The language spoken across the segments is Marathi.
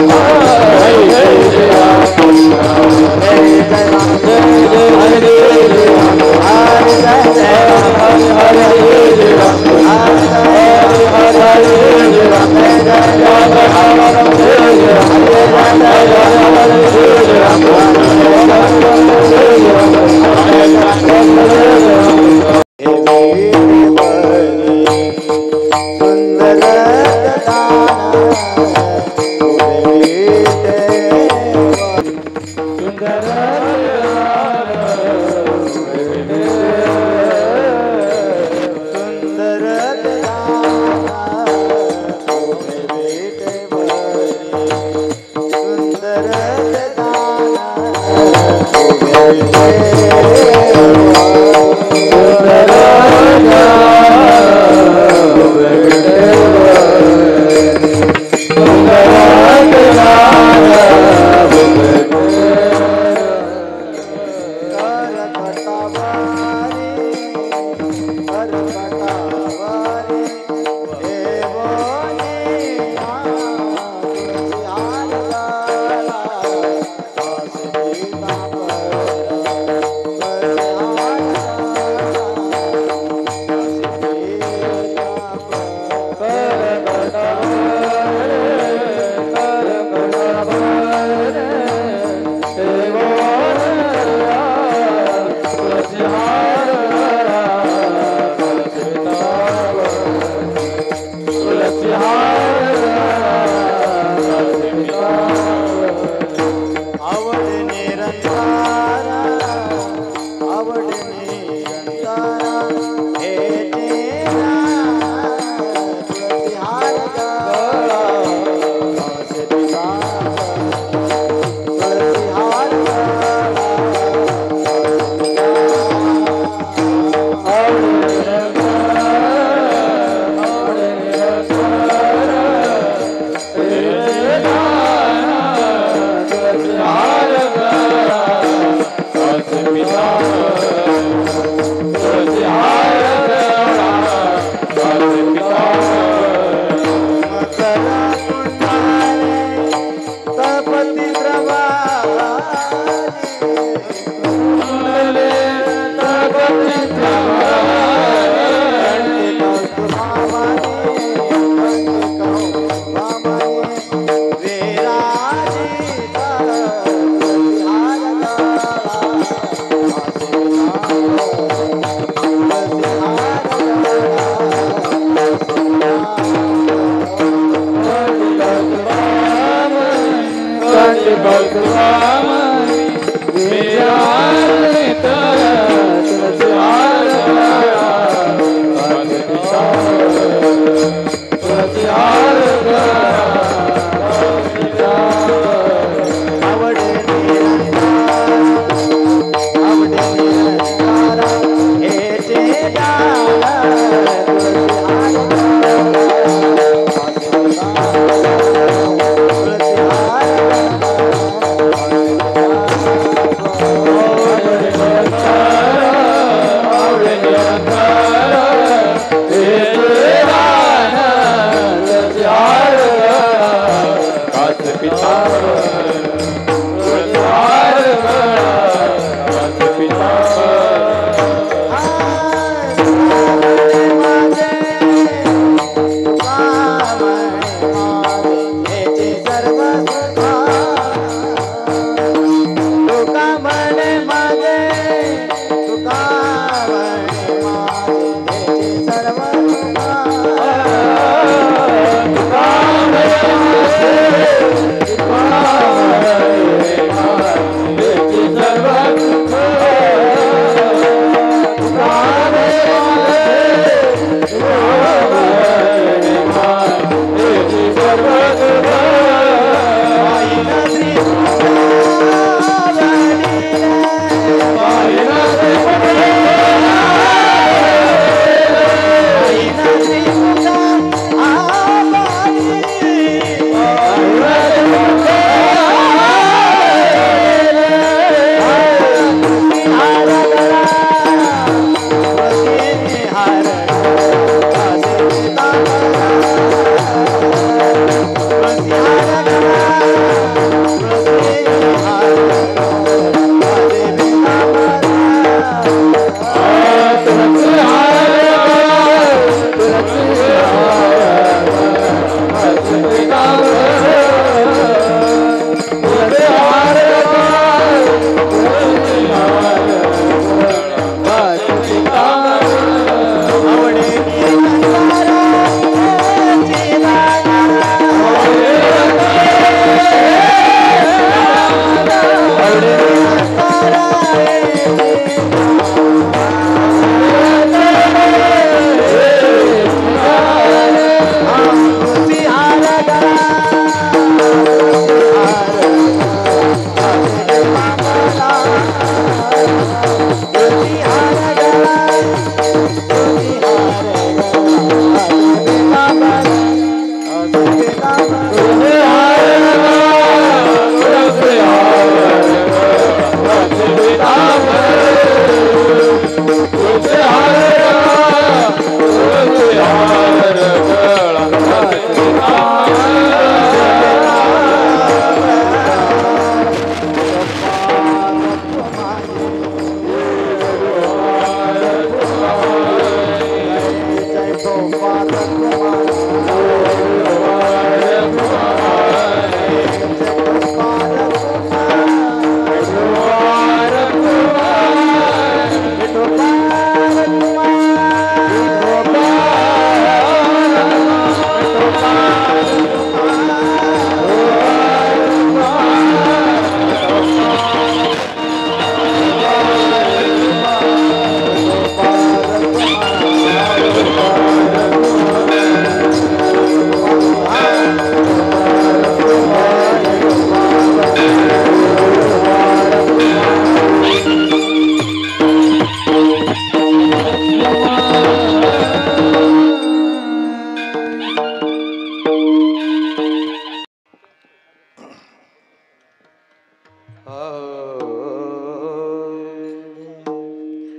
Bye.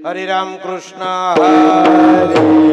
हरे राम कृष्ण हरे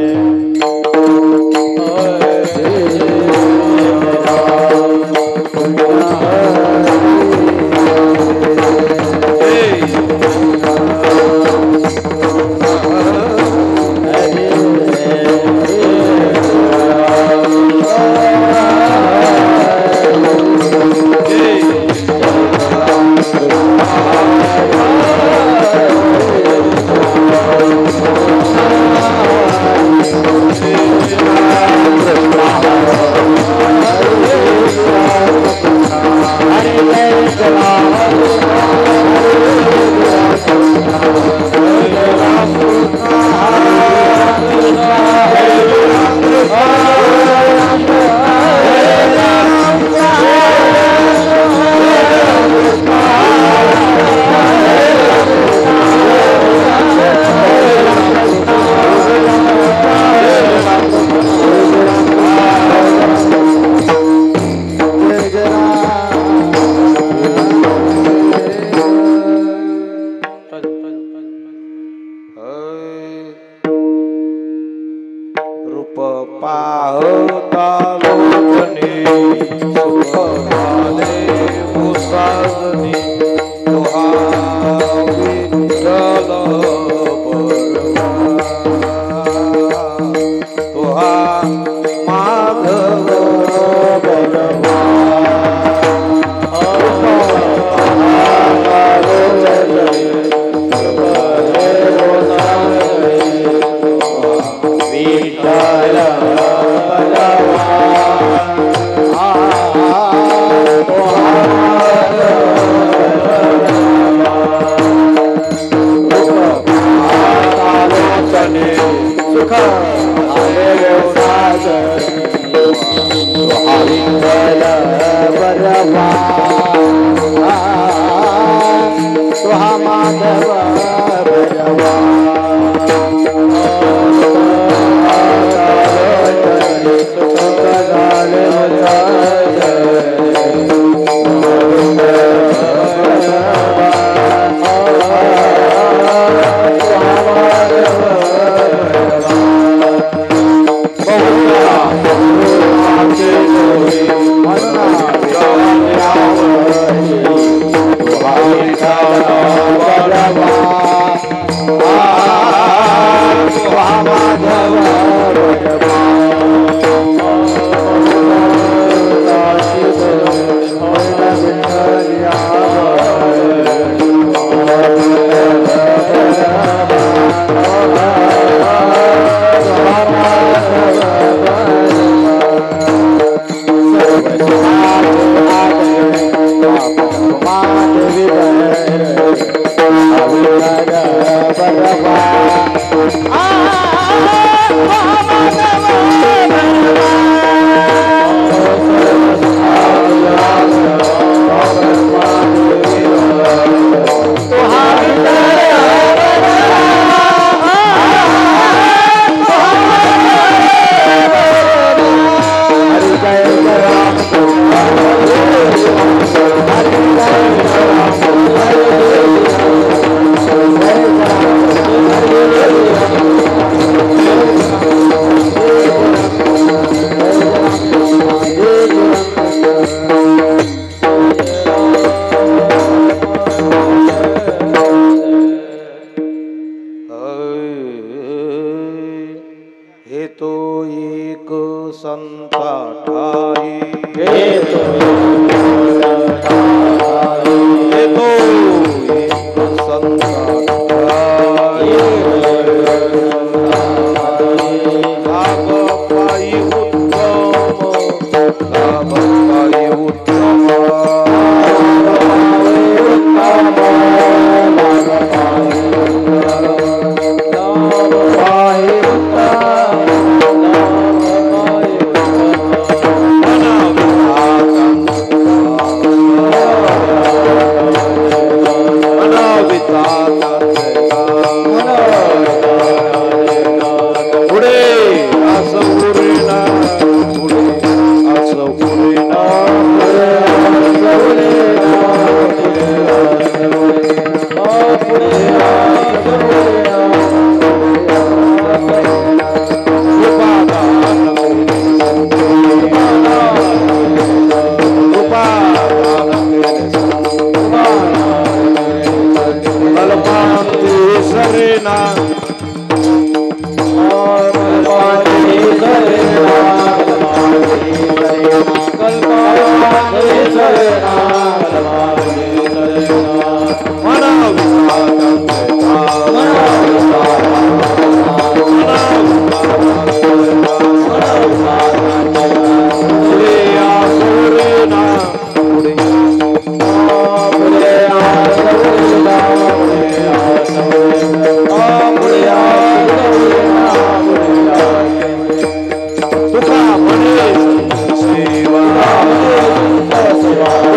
Hare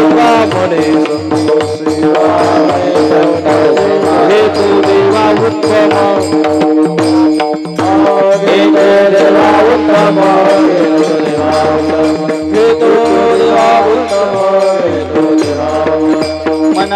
मुने हे तू देवा उत्तम हे तो देवा उत्तम हे तो देवा उत्तम मन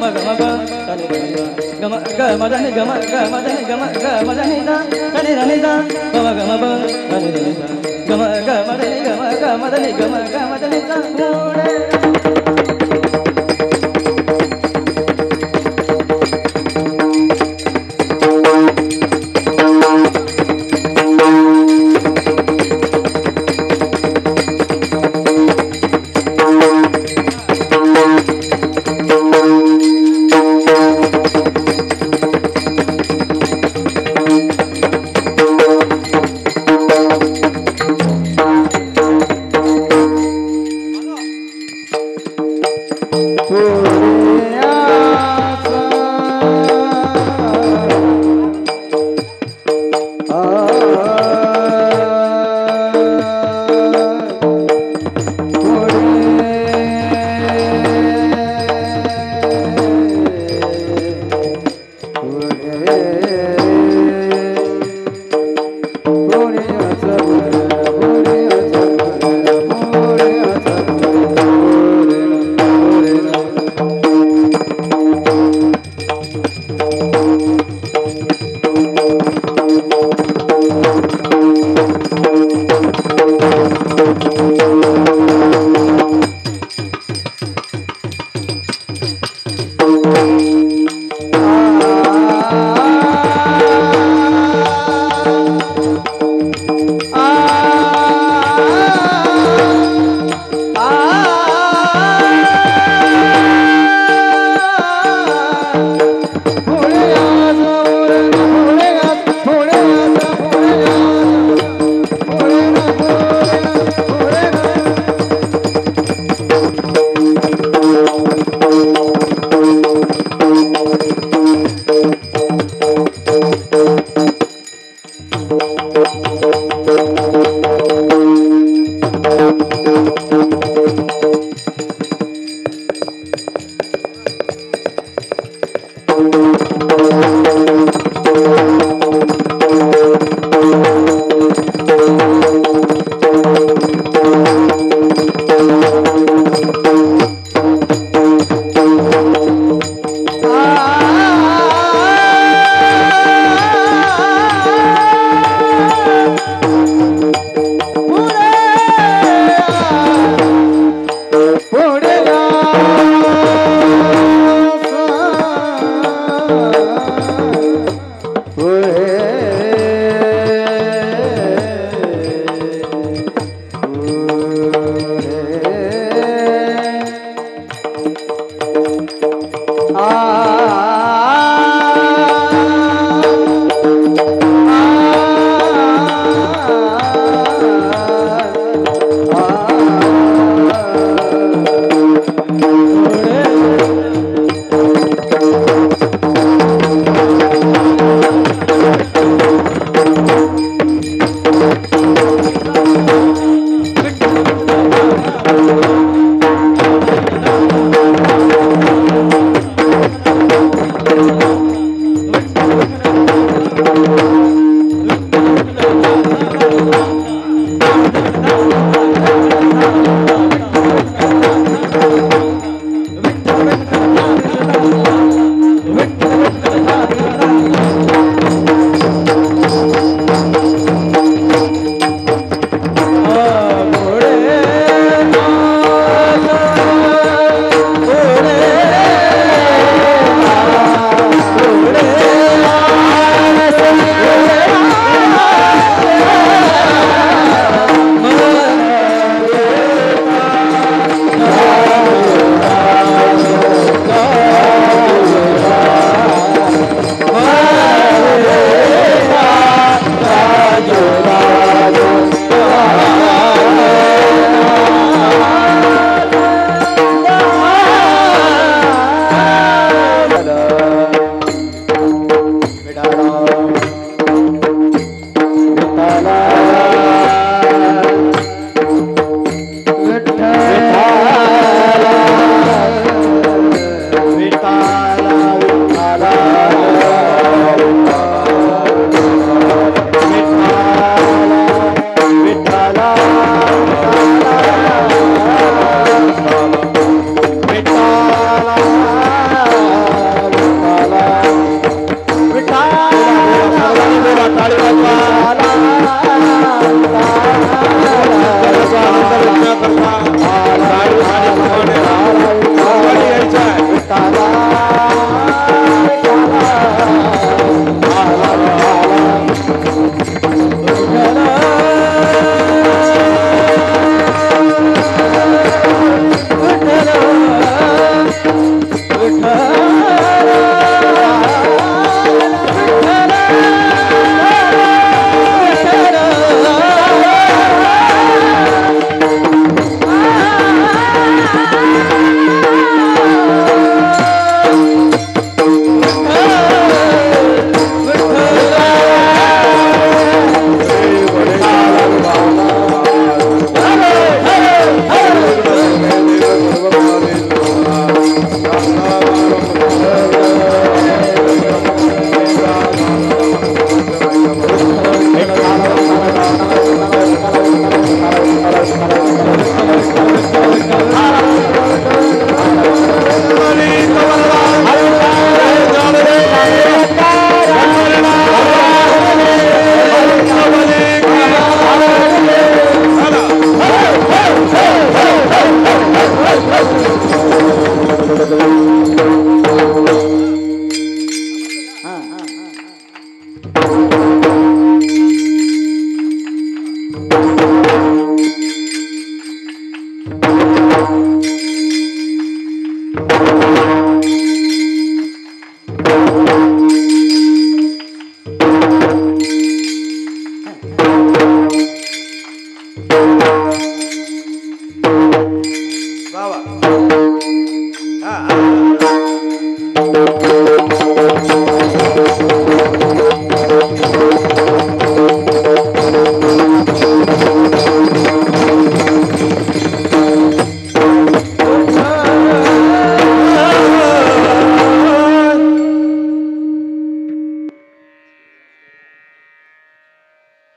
gama gama ba tani gama gama tani gama gama tani gama gama tani da tani tani da gama gama ba tani tani da gama gama tani gama gama tani gama gama tani da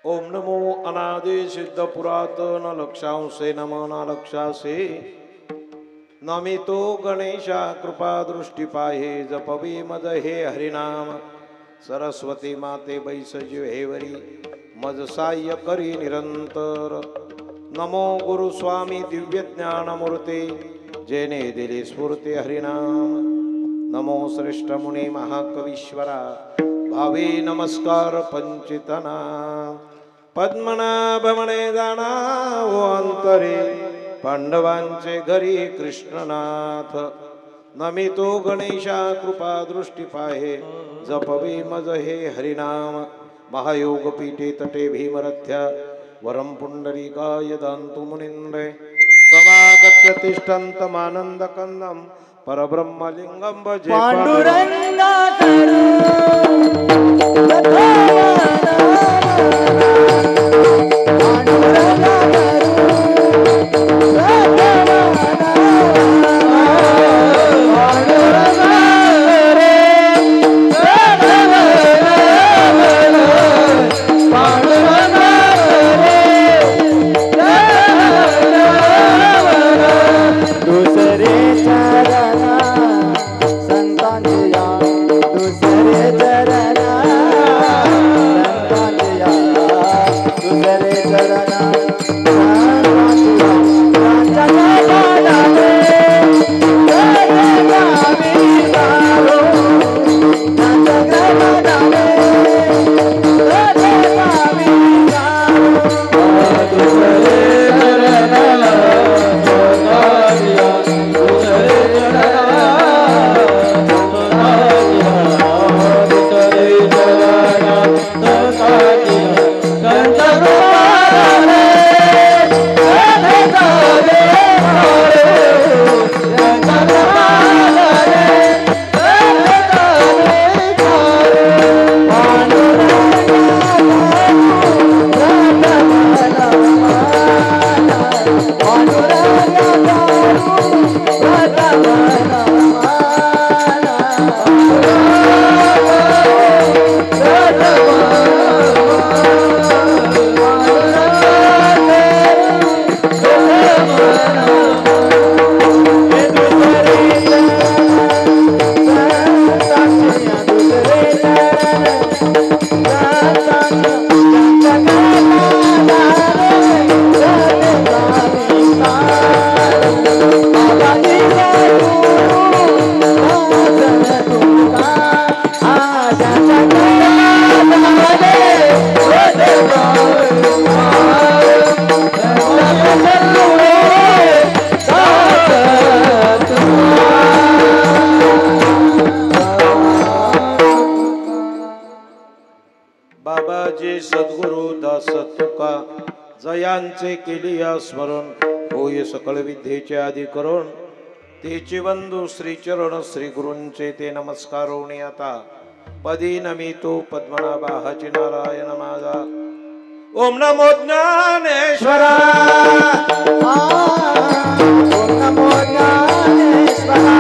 ओम नमो अनादि सिद्ध पुरातन लक्षांसे नमो लक्षासे नमितो गणेशा कृपा दृष्टी पाहे जपवे मज हे हरिनाम सरस्वती माते बैसजी हेवरी मज साह्य करी निरंतर नमो गुरु स्वामी दिव्य ज्ञानमूर्ते जेने दिली स्फूर्ती हरिनाम नमो श्रेष्ठ मुनी महाकवीश्वरा भावे नमस्कार पंचितना पद्मनाभ म्हणे जाणा ओ अंतरे पांडवांचे घरी कृष्णनाथ नमितो गणेशा कृपा दृष्टी पाहे जपवे मज हे हरिनाम महायोग पीठे तटे भीमरथ्या वरम पुंडरीकाय दान्तु मुनीन्द्रे समागत्य तिष्ठन्तमानंद कंदम परब्रह्मलिंगम भजे पांडुरंगा बाबाजी सद्गुरु दास तुका जयांचे केलिया स्मरण होय सकळ विद्येचे आदि करून तेचे बंधू श्री चरण श्री गुरूंचे ते नमस्कार होणे आता पदी नमितो पद्मनाभाची नारायण माझा ओम नमो ज्ञानेश्वरा ओम नमो ज्ञानेश्वरा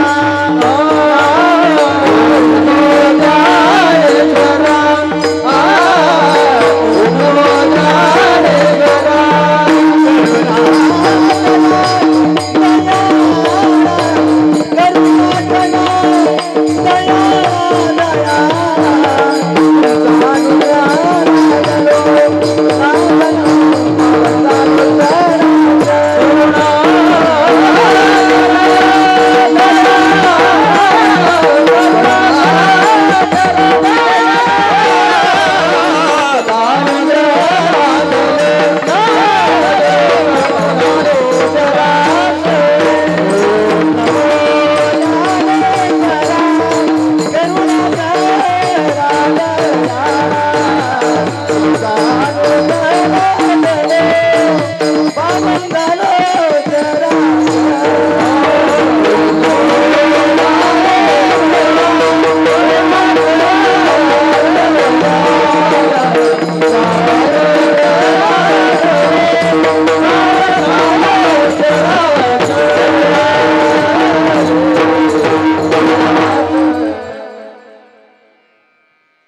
Ah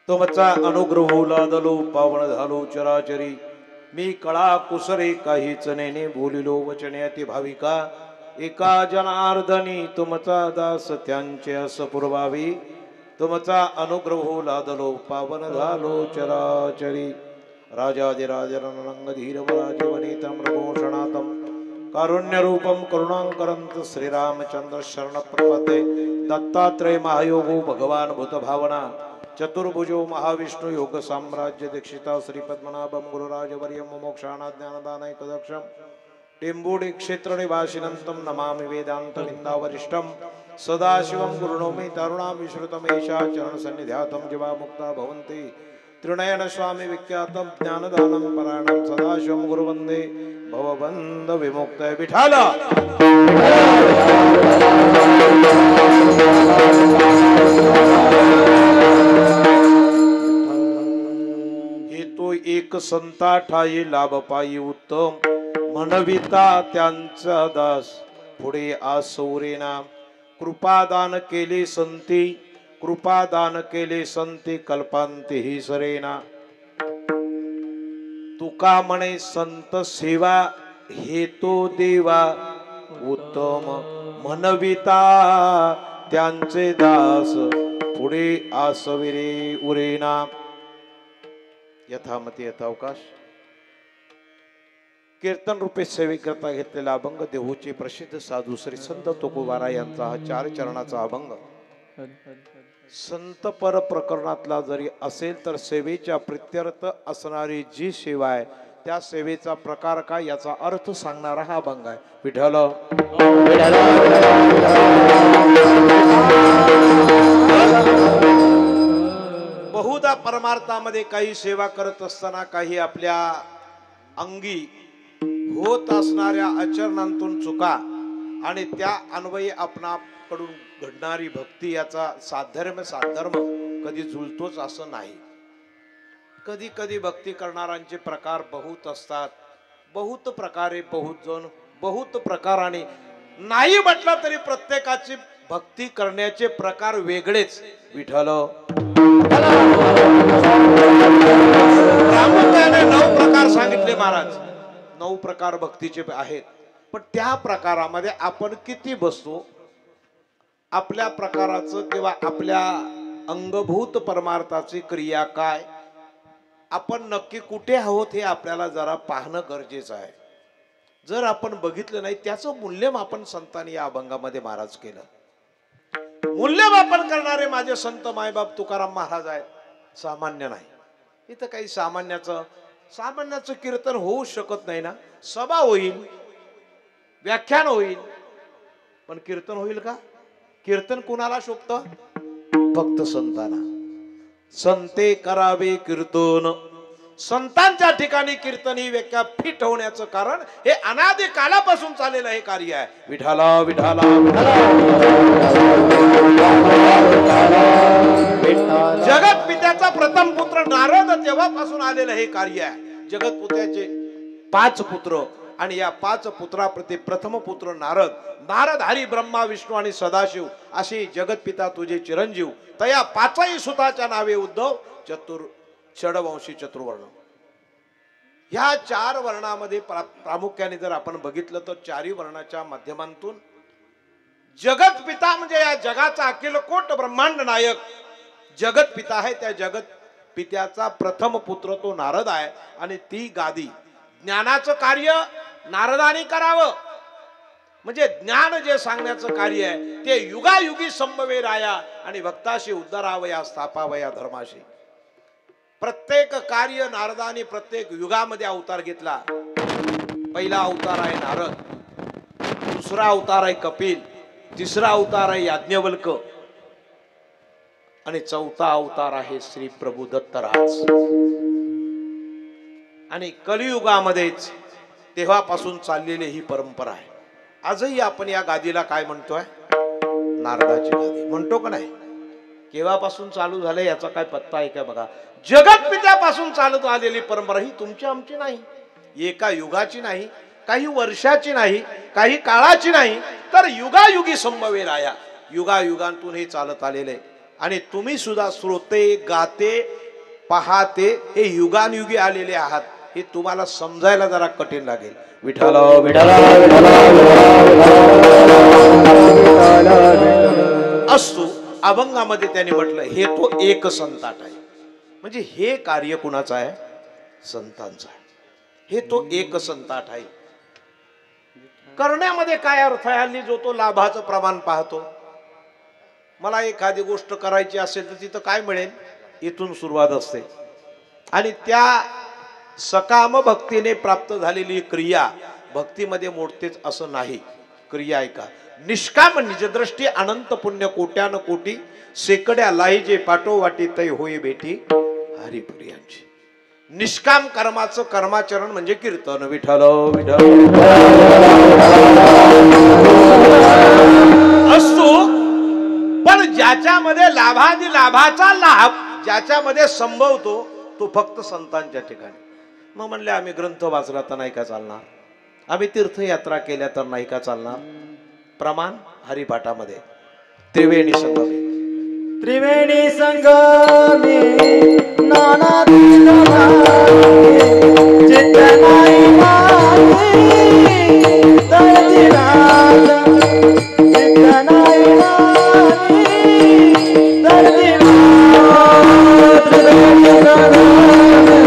तुमचा अनुग्रह लादलो पावन झालो चराचरी मी कळा कुसरे काहीच नेने बोलिलो वचने अति भाविका एका जनार्दनी तुमचा दास त्यांचे अस पुरवावी तुमचा अनुग्रह लादलो पावन झालो चराचरी राजाधिराजरंगधीरवराजवनीतं रघोषणातं कारुण्यरूपं करुणाकरंत श्रीरामचंद्र शरण प्रपदे दत्तात्रय महायोगो भगवान भूतभावना चतुर्भुजो महाविष्णु योग साम्राज्य दीक्षिता श्री पद्मनाभम गुरुराजवर्यम मोक्षाणा ज्ञानदानैकदक्षम टेंबुडी क्षेत्र निवासिनंतम नमामि वेदांत विंदावरिष्ठम सदाशिवं गुरुणोमि तरुणामिश्रुतमेषा चरण सन्निध्यातं जीवा मुक्ता भवन्ति त्रिनयन स्वामी विख्यातं ज्ञानदानं परायणं सदाशिवं गुरुवन्दे भवबन्ध विमुक्त विठाल एक संता ठाई लाभ पायी उत्तम म्हणविता त्यांचा दास पुढे आसौरेना कृपादान केले संती कृपादान केले संती कल्पांती ही सरेना तुका म्हणे संत सेवा हेतो देवा उत्तम म्हणविता त्यांचे दास पुढे आसविरे उरेना यथामती यथावकाश कीर्तन रूपे सेवेकरता घेतलेला अभंग देहूचे प्रसिद्ध साधू श्री संत तुकोबारा यांचा हा 4 चरणाचा अभंग संत पर प्रकरणातला जरी असेल तर सेवेच्या प्रित्यर्थ असणारी जी सेवा आहे त्या सेवेचा प्रकार काय याचा अर्थ सांगणारा हा अभंग आहे विठ्ठल बहुधा परमार्थामध्ये काही सेवा करत असताना काही आपल्या अंगी होत असणाऱ्या आचरणांतून चुका आणि त्या अन्वयी आपणाकडून घडणारी भक्ती याचा साधर्म कधी जुळतोच असं नाही कधी कधी भक्ती करणाऱ्यांचे प्रकार बहुत असतात बहुत प्रकारे बहुत जण बहुत प्रकाराने नाही म्हटलं तरी प्रत्येकाची भक्ती करण्याचे प्रकार वेगळेच विठ्ठल प्रामुख्याने 9 प्रकार सांगितले महाराज 9 प्रकार भक्तीचे आहेत पण त्या प्रकारामध्ये आपण किती बसतो आपल्या प्रकाराचं किंवा आपल्या अंगभूत परमार्थाची क्रिया काय आपण नक्की कुठे आहोत हे आपल्याला जरा पाहणं गरजेचं आहे जर आपण बघितलं नाही त्याचं मूल्यमापन संतांनी या अभंगामध्ये महाराज केलं मूल्यमापन करणारे माझे संत मायबाप तुकाराम महाराज आहेत सामान्य नाही इथं काही सामान्याचं कीर्तन होऊ शकत नाही ना सभा होईल व्याख्यान होईल पण कीर्तन होईल का कीर्तन कुणाला शोभतं फक्त संतांना संते करावे कीर्तन संतांच्या ठिकाणी कीर्तन ही व्याख्या फिट होण्याचं कारण हे अनादी कालापासून चाललेलं हे कार्य आहे विठाला विठाला जगत पित्याचा प्रथम पुत्र नारद तेव्हापासून आलेलं हे कार्य आहे जगत पित्याचे 5 पुत्र आणि या 5 पुत्राप्रती प्रथम पुत्र नारद हरी ब्रह्मा विष्णू आणि सदाशिव अशी जगत पिता तुझे चिरंजीव तया 5ही सुताच्या नावे उद्धव षडवंशी चतुर्वर्ण ह्या 4 वर्णामध्ये प्रामुख्याने जर आपण बघितलं तर 4ही वर्णाच्या माध्यमातून जगत पिता म्हणजे या जगाचा अखिलकोट ब्रह्मांड नायक जगत पिता आहे त्या जगत पित्याचा प्रथम पुत्र तो नारद आहे आणि ती गादी ज्ञानाचं कार्य नारदाने करावं म्हणजे ज्ञान जे सांगण्याचं कार्य आहे ते युगायुगी संभवे राया आणि भक्ताशी उद्धारावया स्थापावया धर्माशी प्रत्येक कार्य नारदाने प्रत्येक युगामध्ये अवतार घेतला पहिला अवतार आहे नारद दुसरा अवतार आहे कपिल तिसरा अवतार आहे याज्ञवल्क आणि चौथा अवतार आहे श्री प्रभू दत्तराज आणि कलियुगामध्येच तेव्हापासून चाललेली ही परंपरा आहे. आजही आपण या गादीला काय म्हणतोय? नारदाची गादी म्हणतो का नाही? केव्हापासून चालू झाले याचा काय पत्ता आहे का बघा. जगतपित्यापासून चालत आलेली परंपरा ही तुमची आमची नाही, एका युगाची नाही, काही वर्षाची नाही, काही काळाची नाही, तर युगायुगी संभवेल आया. युगायुगांतून हे चालत आलेले आणि तुम्ही सुद्धा श्रोते, गाते, पाहते हे युगानुयुगी आलेले आहात. हे तुम्हाला समजायला जरा कठीण लागेल. विठ्ठल विठ्ठल असतो. अभंगामध्ये त्यांनी म्हटलं हे तो एक संताट आहे. म्हणजे हे कार्य कुणाचं आहे? संतांचं आहे. हे तो एक संताट आहे. करण्यामध्ये काय अर्थ आहे? हल्ली जो तो लाभाचं प्रमाण पाहतो. मला एखादी गोष्ट करायची असेल तर तिथं काय मिळेल? इथून सुरुवात असते. आणि त्या सकाम भक्तीने प्राप्त झालेली क्रिया भक्तीमध्ये मोडतेच असं नाही. क्रिया आहे का? निष्काम निजदृष्टी अनंत पुण्य कोट्यान कोटी सेकड्या लाईजे पाठो वाटी तै होई भेटी हरिप्रियांची. निष्काम कर्माचं कर्माचरण म्हणजे कीर्तन. विठ्ठल विठ्ठल असतो. पण ज्याच्यामध्ये लाभादी लाभाचा लाभ ज्याच्यामध्ये संभवतो तो फक्त संतांच्या ठिकाणी. मग म्हणले आम्ही ग्रंथ वाचला तर नाही का चालणार? आम्ही तीर्थयात्रा केल्या तर नाही का चालणार? प्रमाण हरिपाठामध्ये त्रिवेणी संगमे. त्रिवेणी संगमे नाना चित्त नाही मागे तळदिनाथ, चित्त नाही मागे तळदिनाथ. त्रिवेणी संगमे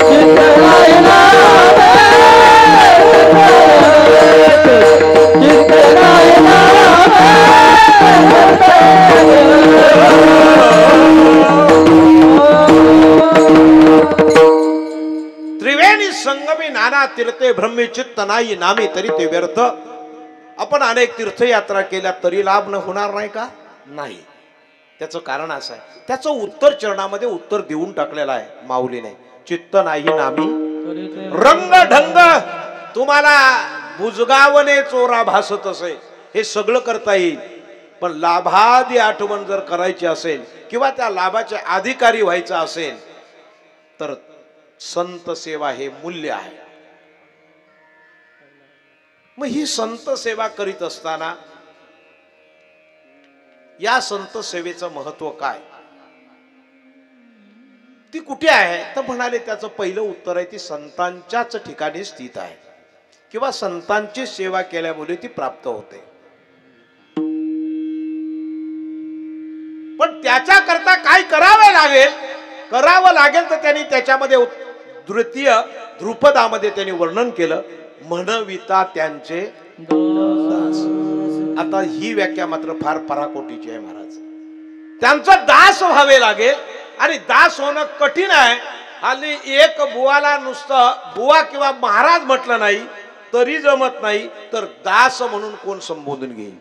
चित्त नाही मागे चित्त नाही मागे. त्रिवेणी संगमी नाना तीर्थे ब्रह्मी चित्त नाही नामी तरी ते व्यर्थ. आपण अनेक तीर्थयात्रा केल्या तरी लाभ न होणार नाही का? नाही. त्याचं कारण असं आहे, त्याचं उत्तर चरणामध्ये उत्तर देऊन टाकलेलं आहे माऊलीने. चित्त नाही नामी रंग ढंग तुम्हाला बुजगावने चोरा भासत असे हे सगळं करता येईल. पण लाभादी आठवण जर करायची असेल किंवा त्या लाभाचे अधिकारी व्हायचं असेल तर संत सेवा हे मूल्य आहे. मग ही संत सेवा करीत असताना या संत सेवेचं महत्व काय? ती कुठे आहे? तर म्हणाले त्याचं पहिलं उत्तर आहे ती संतांच्याच ठिकाणी स्थित आहे किंवा संतांची सेवा केल्यामुळे ती प्राप्त होते. पण त्याच्याकरता काय करावं लागेल तर त्यांनी त्याच्यामध्ये द्वितीय ध्रुपदामध्ये त्यांनी वर्णन केलं. म्हणविता त्यांचे दास. आता ही व्याख्या मात्र फार पराकोटीची आहे महाराज. त्यांचा दास व्हावे लागेल आणि दास होणं कठीण आहे. हल्ली एक बुवाला नुसतं बुवा किंवा महाराज म्हटलं नाही तरी जमत नाही, तर दास म्हणून कोण संबोधून घेईल?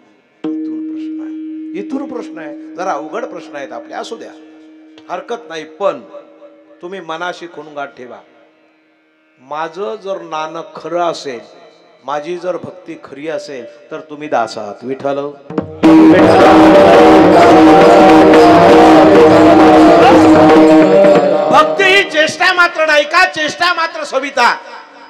इथून प्रश्न आहे. जरा अवघड प्रश्न आहेत आपले. असू द्या, हरकत नाही. पण तुम्ही मनाशी खुणगाठ ठेवा. माझं जर नाणं खरं असेल, माझी जर भक्ती खरी असेल तर तुम्ही दास आहात. विठ्ठल भक्ती ही चेष्टा मात्र नाही का? चेष्टा मात्र सविता.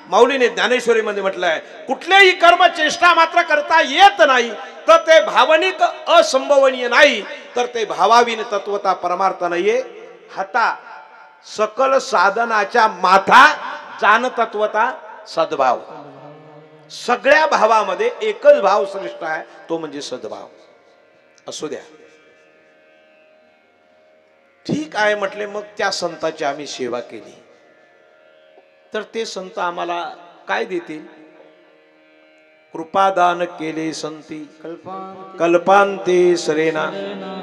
माऊलीने ज्ञानेश्वरीमध्ये म्हटलंय कुठलेही कर्म चेष्टा मात्र करता येत नाही तर ते भावनिक असंभवनीय नाही, तर ते भावाविन तत्वता परमार्थ नाहीये. हाता सकल साधनाच्या माथा जाण तत्वता सद्भाव. सगळ्या भावामध्ये एकच भाव श्रेष्ठ आहे, तो म्हणजे सद्भाव. असू द्या, ठीक आहे म्हटले. मग त्या संताची आम्ही सेवा केली तर ते संत आम्हाला काय देतील? कृपादान केले संती कल्पांते सरेना.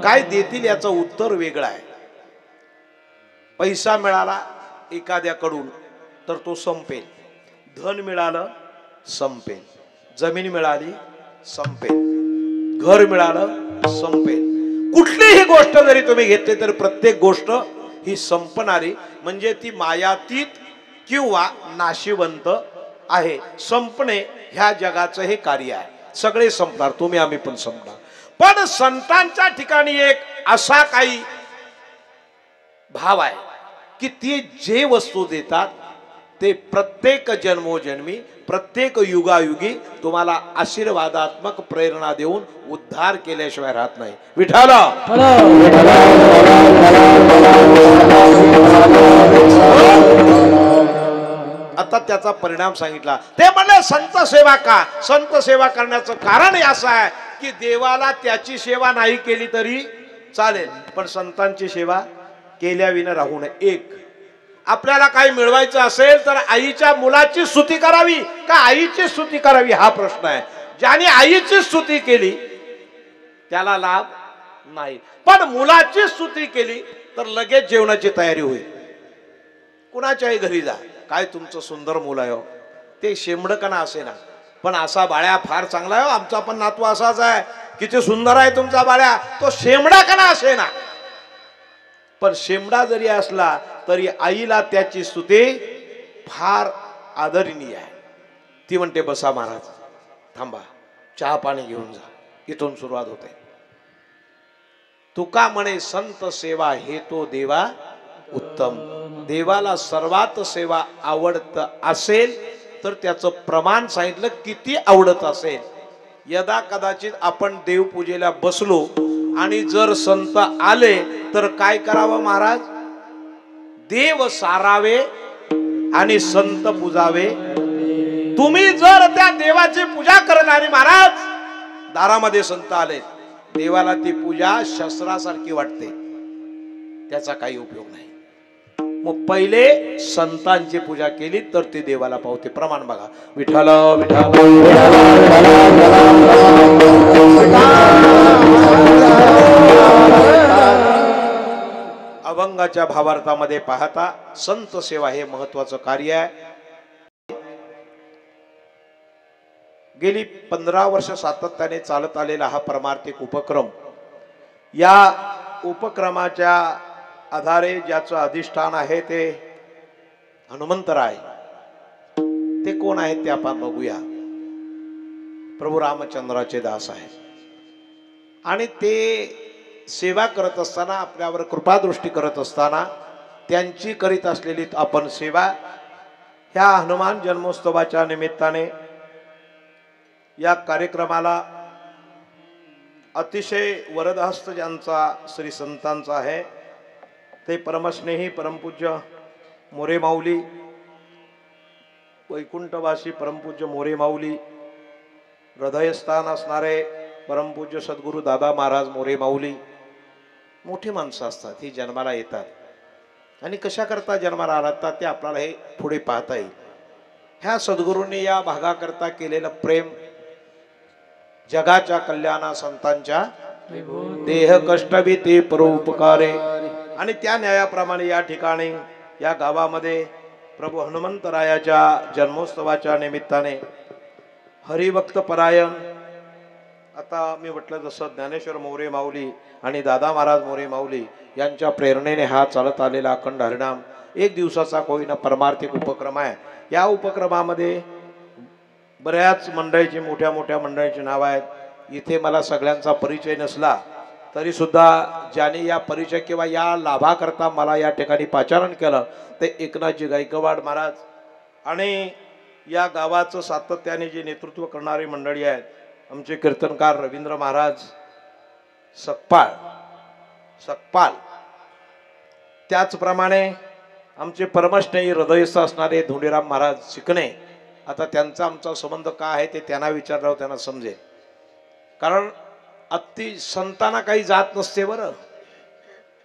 काय देतील याचं उत्तर वेगळं आहे. पैसा मिळाला एखाद्याकडून तर तो संपेल, धन मिळालं संपेल, जमीन मिळाली संपेल, घर मिळालं संपेल. कुठलीही गोष्ट जरी तुम्ही घेतली तर प्रत्येक गोष्ट ही संपणारी म्हणजे ती मायातीत किंवा नाशिवंत आहे. संपणे ह्या जगाचं हे कार्य आहे. सगळे संपणार, तुम्ही आम्ही पण संपणार. पण संतांच्या ठिकाणी एक असा काही भाव आहे की ते जे वस्तू देतात ते प्रत्येक जन्मोजन्मी प्रत्येक युगायुगी तुम्हाला आशीर्वादात्मक प्रेरणा देऊन उद्धार केल्याशिवाय राहत नाही. विठाला आता त्याचा परिणाम सांगितला. ते म्हणले संत सेवा का? संत सेवा करण्याचं कारण हे असं आहे की देवाला त्याची सेवा नाही केली तरी चालेल, पण संतांची सेवा केल्याविना राहू नये. एक, आपल्याला काही मिळवायचं असेल तर आईच्या मुलाची स्तुती करावी का आईची स्तुती करावी हा प्रश्न आहे. ज्याने आईची स्तुती केली त्याला लाभ नाही, पण मुलाची स्तुती केली तर लगेच जेवणाची तयारी होईल. कुणाच्याही घरी जा, काय तुमचं सुंदर मुलं आहे हो, ते शेंबडकणा असे ना, पण असा बाळ्या फार चांगला आहे हो, आमचा पण नातू असाच आहे, किती सुंदर आहे तुमचा बाळ्या, तो शेंबडाकणा असे ना, पण शेंबडा जरी असला तरी आईला त्याची स्तुती फार आदरणीय आहे. ती म्हणते बसा महाराज, थांबा, चहा पाणी घेऊन जा. इथून सुरुवात होते. तुका म्हणे संत सेवा हे तो देवा उत्तम. देवाला सर्वात सेवा आवडत असेल तर त्याचं प्रमाण सांगितलं किती आवडत असेल. यदा कदाचित आपण देवपूजेला बसलो आणि जर संत आले तर काय करावं महाराज? देव सारावे आणि संत पूजावे. तुम्ही जर त्या देवाची पूजा करणारी महाराज, दारामध्ये संत आले, देवाला ती पूजा शस्त्रासारखी वाटते, त्याचा काही उपयोग नाही. मग पहिले संतांची पूजा केली तर ती देवाला पावते. प्रमाण बघा. विठ्ठल विठ्ठल अभंगाच्या भावार्थामध्ये पाहता संत सेवा हे महत्वाचं कार्य आहे. गेली 15 वर्ष सातत्याने चालत आलेला हा परमार्थिक उपक्रम, या उपक्रमाच्या आधारे ज्याचं अधिष्ठान आहे ते हनुमंतराय. ते कोण आहेत ते आपण बघूया. प्रभू रामचंद्राचे दास आहेत आणि ते सेवा करत असताना, आपल्यावर कृपादृष्टी करत असताना त्यांची करीत असलेली आपण सेवा ह्या हनुमान जन्मोत्सवाच्या निमित्ताने या कार्यक्रमाला अतिशय वरदहस्त ज्यांचा श्री संतांचा आहे ते परमस्नेही परमपूज्य मोरे माऊली, वैकुंठवासी परमपूज्य मोरे माऊली, हृदयस्थान असणारे परमपूज्य सद्गुरू दादा महाराज मोरे माऊली. मोठी माणसं असतात, ही जन्माला येतात आणि कशा करता जन्माला आलात ते आपल्याला हे पुढे पाहता येईल. ह्या सद्गुरूंनी या भागाकरता केलेलं प्रेम, जगाच्या कल्याणा संतांच्या देह कष्टभी ते परोपकारे, आणि त्या न्यायाप्रमाणे या ठिकाणी या गावामध्ये प्रभू हनुमंतरायाच्या जन्मोत्सवाच्या निमित्ताने हरिभक्त परायण, आता मी म्हटलं जसं ज्ञानेश्वर मोरे माऊली आणि दादा महाराज मोरे माऊली यांच्या प्रेरणेने हा चालत आलेला अखंड हरिनाम एक दिवसाचा कोईना परमार्थिक उपक्रम आहे. या उपक्रमामध्ये बऱ्याच मंडळीची, मोठ्या मोठ्या मंडळीची नाव आहेत. इथे मला सगळ्यांचा परिचय नसला तरी सुद्धा ज्याने या परिचय किंवा या लाभाकरता मला या ठिकाणी पाचारण केलं ते एकनाथजी गायकवाड महाराज आणि या गावाचं सातत्याने जे नेतृत्व करणारी मंडळी आहेत, आमचे कीर्तनकार रवींद्र महाराज सकपाल, त्याचप्रमाणे आमचे परमस्नेही हृदयस्थ असणारे धोंडीराम महाराज शिकणे. आता त्यांचा आमचा संबंध काय आहे ते त्यांना विचारल्यावर त्यांना समजेल. कारण अति संतांना काही जात नसते बरं,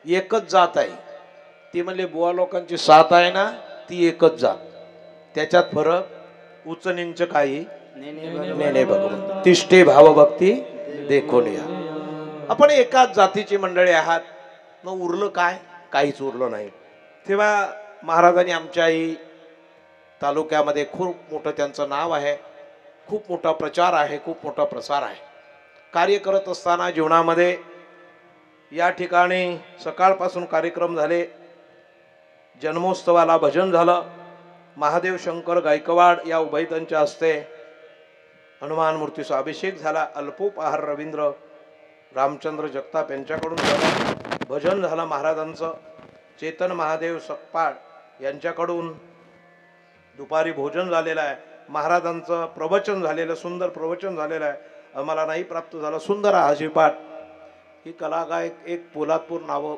एकच जात आहे. ती म्हणले बुवा लोकांची साथ आहे ना, ती एकच जात, त्याच्यात फरक उच्च नीच काही नेने भगवंत तिष्ठे भावभक्ती देखून या. आपण एकाच जातीची मंडळी आहात, मग उरलं काय? काहीच उरलं नाही. तेव्हा महाराजांनी आमच्याही तालुक्यामध्ये खूप मोठं त्यांचं नाव आहे, खूप मोठा प्रचार आहे, खूप मोठा प्रसार आहे. कार्य करत असताना जीवनामध्ये या ठिकाणी सकाळपासून कार्यक्रम झाले, जन्मोत्सवाला भजन झालं. महादेव शंकर गायकवाड या उभयतांच्या हस्ते हनुमान मूर्तीचा अभिषेक झाला. अल्पोपहार रवींद्र रामचंद्र जगताप यांच्याकडून झालं. भजन झालं महाराजांचं. चेतन महादेव सकपाळ यांच्याकडून दुपारी भोजन झालेलं आहे. महाराजांचं प्रवचन झालेलं, सुंदर प्रवचन झालेलं आहे. आम्हाला नाही प्राप्त झालं. सुंदर हाजीपाठ. ही कलागायक एक पोलादपूर नावं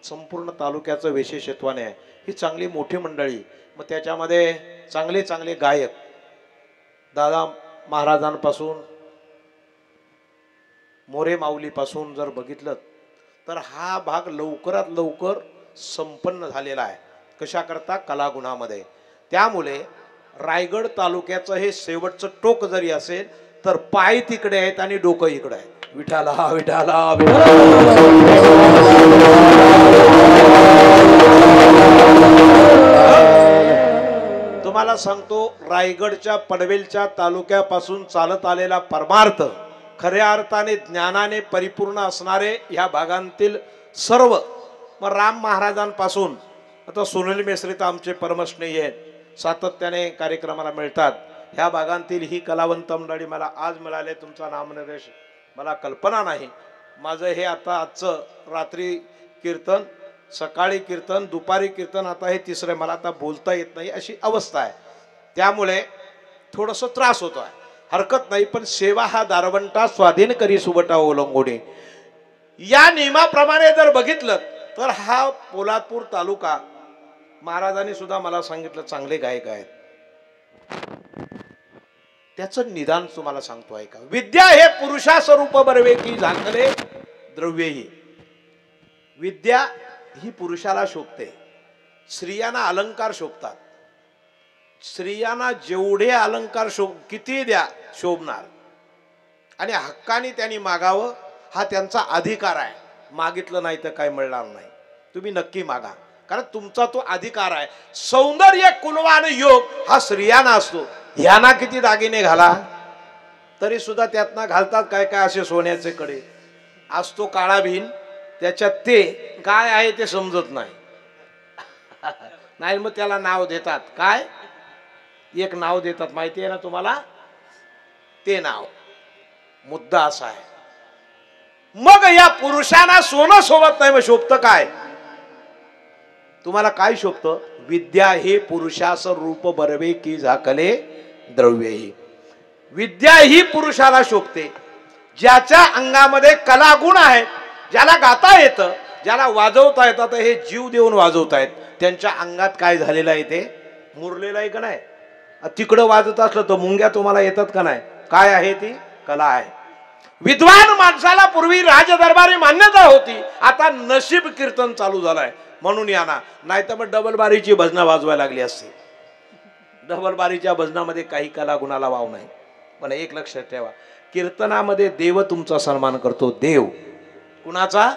संपूर्ण तालुक्याचं विशेषत्वाने आहे. ही चांगली मोठी मंडळी. मग त्याच्यामध्ये चांगले चांगले गायक दादा महाराजांपासून मोरे माऊलीपासून जर बघितलं तर हा भाग लवकरात लवकर संपन्न झालेला आहे. कशा करता? कलागुणामध्ये. त्यामुळे रायगड तालुक्याचं हे शेवटचं टोक जरी असेल तर पाय तिकडे आहेत आणि डोकं इकडे आहे. विठाला विठाला विठाला. तुम्हाला सांगतो, रायगडच्या पनवेलच्या तालुक्यापासून चालत आलेला परमार्थ, खऱ्या अर्थाने ज्ञानाने परिपूर्ण असणारे ह्या भागांतील सर्व, मग राम महाराजांपासून आता सुनील मेश्री तर आमचे परमस्नेही आहेत, सातत्याने कार्यक्रमाला मिळतात. ह्या भागांतील ही कलावंत मंडळी मला आज मिळाले. तुमचा नामनिर्देश मला कल्पना नाही. माझं हे आता आजचं रात्री कीर्तन, सकाळी कीर्तन, दुपारी कीर्तन, आता हे तिसरं. मला आता बोलता येत नाही अशी अवस्था आहे. त्यामुळे थोडंसं त्रास होतो आहे. हरकत नाही. पण सेवा हा दारवंटा स्वाधीन करी सुबटा ओलंगोडी या नियमाप्रमाणे जर बघितलं तर हा पोलादपूर तालुका, महाराजांनी सुद्धा मला सांगितलं चांगले गायक आहेत. त्याचं निदान तुम्हाला सांगतो ऐका. विद्या हे पुरुषा स्वरूप बरवे की झाकले द्रव्यही. विद्या ही पुरुषाला शोभते. स्त्रियांना अलंकार शोभतात. स्त्रियांना जेवढे अलंकार किती द्या शोभणार. आणि हक्काने त्यांनी मागावं हा त्यांचा अधिकार आहे. मागितलं नाही तर काय मिळणार नाही. तुम्ही नक्की मागा, कारण तुमचा तो अधिकार आहे. सौंदर्य कुलवान योग हा स्त्रियांना असतो. ह्यांना किती दागिने घाला तरी सुद्धा त्यातनं घालतात काय काय असे सोन्याचे कडे. असतो काळा भिन, त्याच्यात ते काय आहे ते समजत नाही. नाही मग त्याला नाव देतात. काय एक नाव देतात माहिती आहे ना तुम्हाला? ते नाव. मुद्दा असा आहे. मग या पुरुषांना सोनं शोभत नाही, मग शोभतं काय? तुम्हाला काय शोभतं? विद्या हे पुरुषास रूप बरवे की झाकले द्रव्य ही. विद्या ही पुरुषाला शोभते. ज्याच्या अंगामध्ये कलागुण आहेत, ज्याला गाता येतं, ज्याला वाजवता येतं. तर हे जीव देऊन वाजवतायत. त्यांच्या अंगात काय झालेलं आहे ते मुरलेलं आहे का नाही? तिकडं वाजत असलं तर मुंग्या तुम्हाला येतात का नाही? काय आहे ती? कला आहे. विद्वान माणसाला पूर्वी राजदरबारी मान्यता होती. आता नशीब कीर्तन चालू झालंय म्हणून यांना. नाही तर मग डबल बारीची भजनं वाजवायला लागली असते. डबल बारीच्या भजनामध्ये काही कला गुणाला वाव नाही. पण एक लक्षात ठेवा, कीर्तनामध्ये देव तुमचा सन्मान करतो. देव कुणाचा?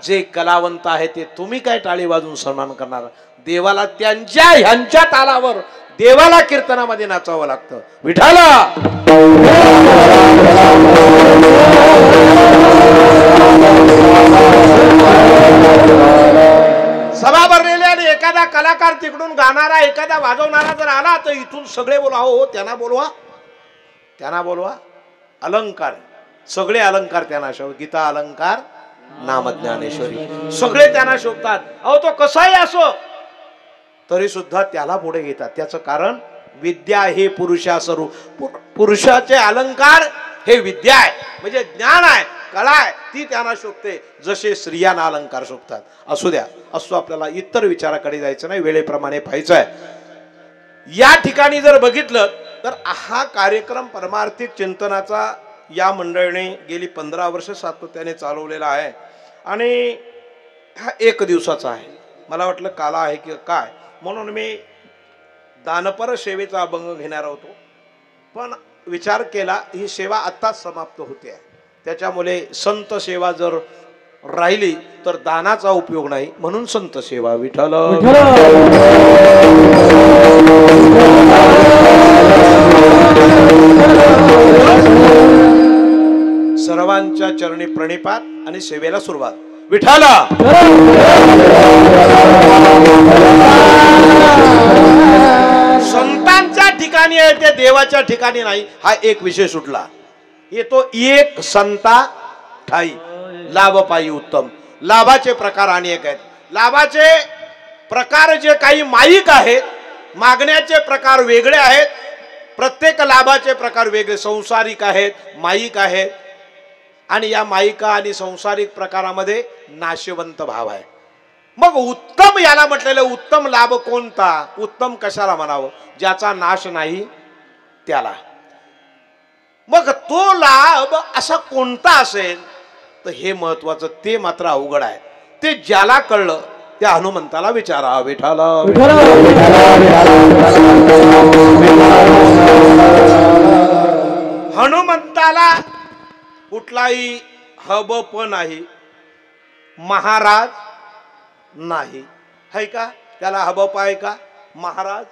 जे कलावंत आहे ते. तुम्ही काय टाळी वाजून सन्मान करणार? देवाला त्यांच्या ह्यांच्या तालावर देवाला कीर्तनामध्ये नाचावं लागतं. विठाला सभा भरलेली आणि एखादा कलाकार तिकडून गाणारा, एखादा वाजवणारा जर आला तर इथून सगळे बोलवा. हो त्यांना बोलवा, त्यांना बोलवा. अलंकार, सगळे अलंकार त्यांना शोभ. गीता अलंकार, नामज्ञानेश्वरी, सगळे त्यांना शोभतात. अहो तो कसाही असो तरी सुद्धा त्याला पुढे घेतात. त्याचं कारण विद्या हे पुरुषास्वरूप. पुरुषाचे अलंकार हे विद्या आहे, म्हणजे ज्ञान आहे, कला आहे, ती त्यांना शोभते. जसे स्त्रियांना अलंकार शोभतात. असू द्या, असतो. आपल्याला इतर विचाराकडे जायचं नाही, वेळेप्रमाणे पाहायचं आहे. या ठिकाणी जर बघितलं तर हा कार्यक्रम परमार्थिक चिंतनाचा या मंडळीने गेली 15 वर्ष सातत्याने चालवलेला आहे. आणि हा 1 दिवसाचा आहे. मला वाटलं काला आहे की काय, म्हणून मी दानपर सेवेचा अभंग घेणार होतो. पण विचार केला ही सेवा आत्ताच समाप्त होते. त्याच्यामुळे संत सेवा जर राहिली तर दानाचा उपयोग नाही, म्हणून संत सेवा. विठ्ठल सर्वांच्या चरणी प्रणिपात आणि सेवेला सुरुवात. विठ्ठल लाभाच्या ठिकाणी नाही, हा एक विषय सुटला. येतो एक संता ठाई लाभ पायी उत्तम. लाभाचे प्रकार अनेक आहेत. लाभाचे प्रकार जे काही माईक आहेत, मागण्याचे प्रकार वेगळे आहेत. प्रत्येक लाभाचे प्रकार वेगळे, संसारिक आहेत, माईक आहेत. आणि या माईका आणि संसारिक प्रकारामध्ये नाशवंत भाव आहे. मग उत्तम याला म्हटलेलं, उत्तम लाभ कोणता? उत्तम कशाला म्हणावं? ज्याचा नाश नाही त्याला. मग तो लाभ असा कोणता असेल, तर हे महत्वाचं, ते मात्र अवघड आहे. ते ज्याला कळलं त्या हनुमंताला विचारा. विठाला हनुमंताला कुठलाही हबप नाही, महाराज नाही. है का त्याला हबप आहे का? महाराज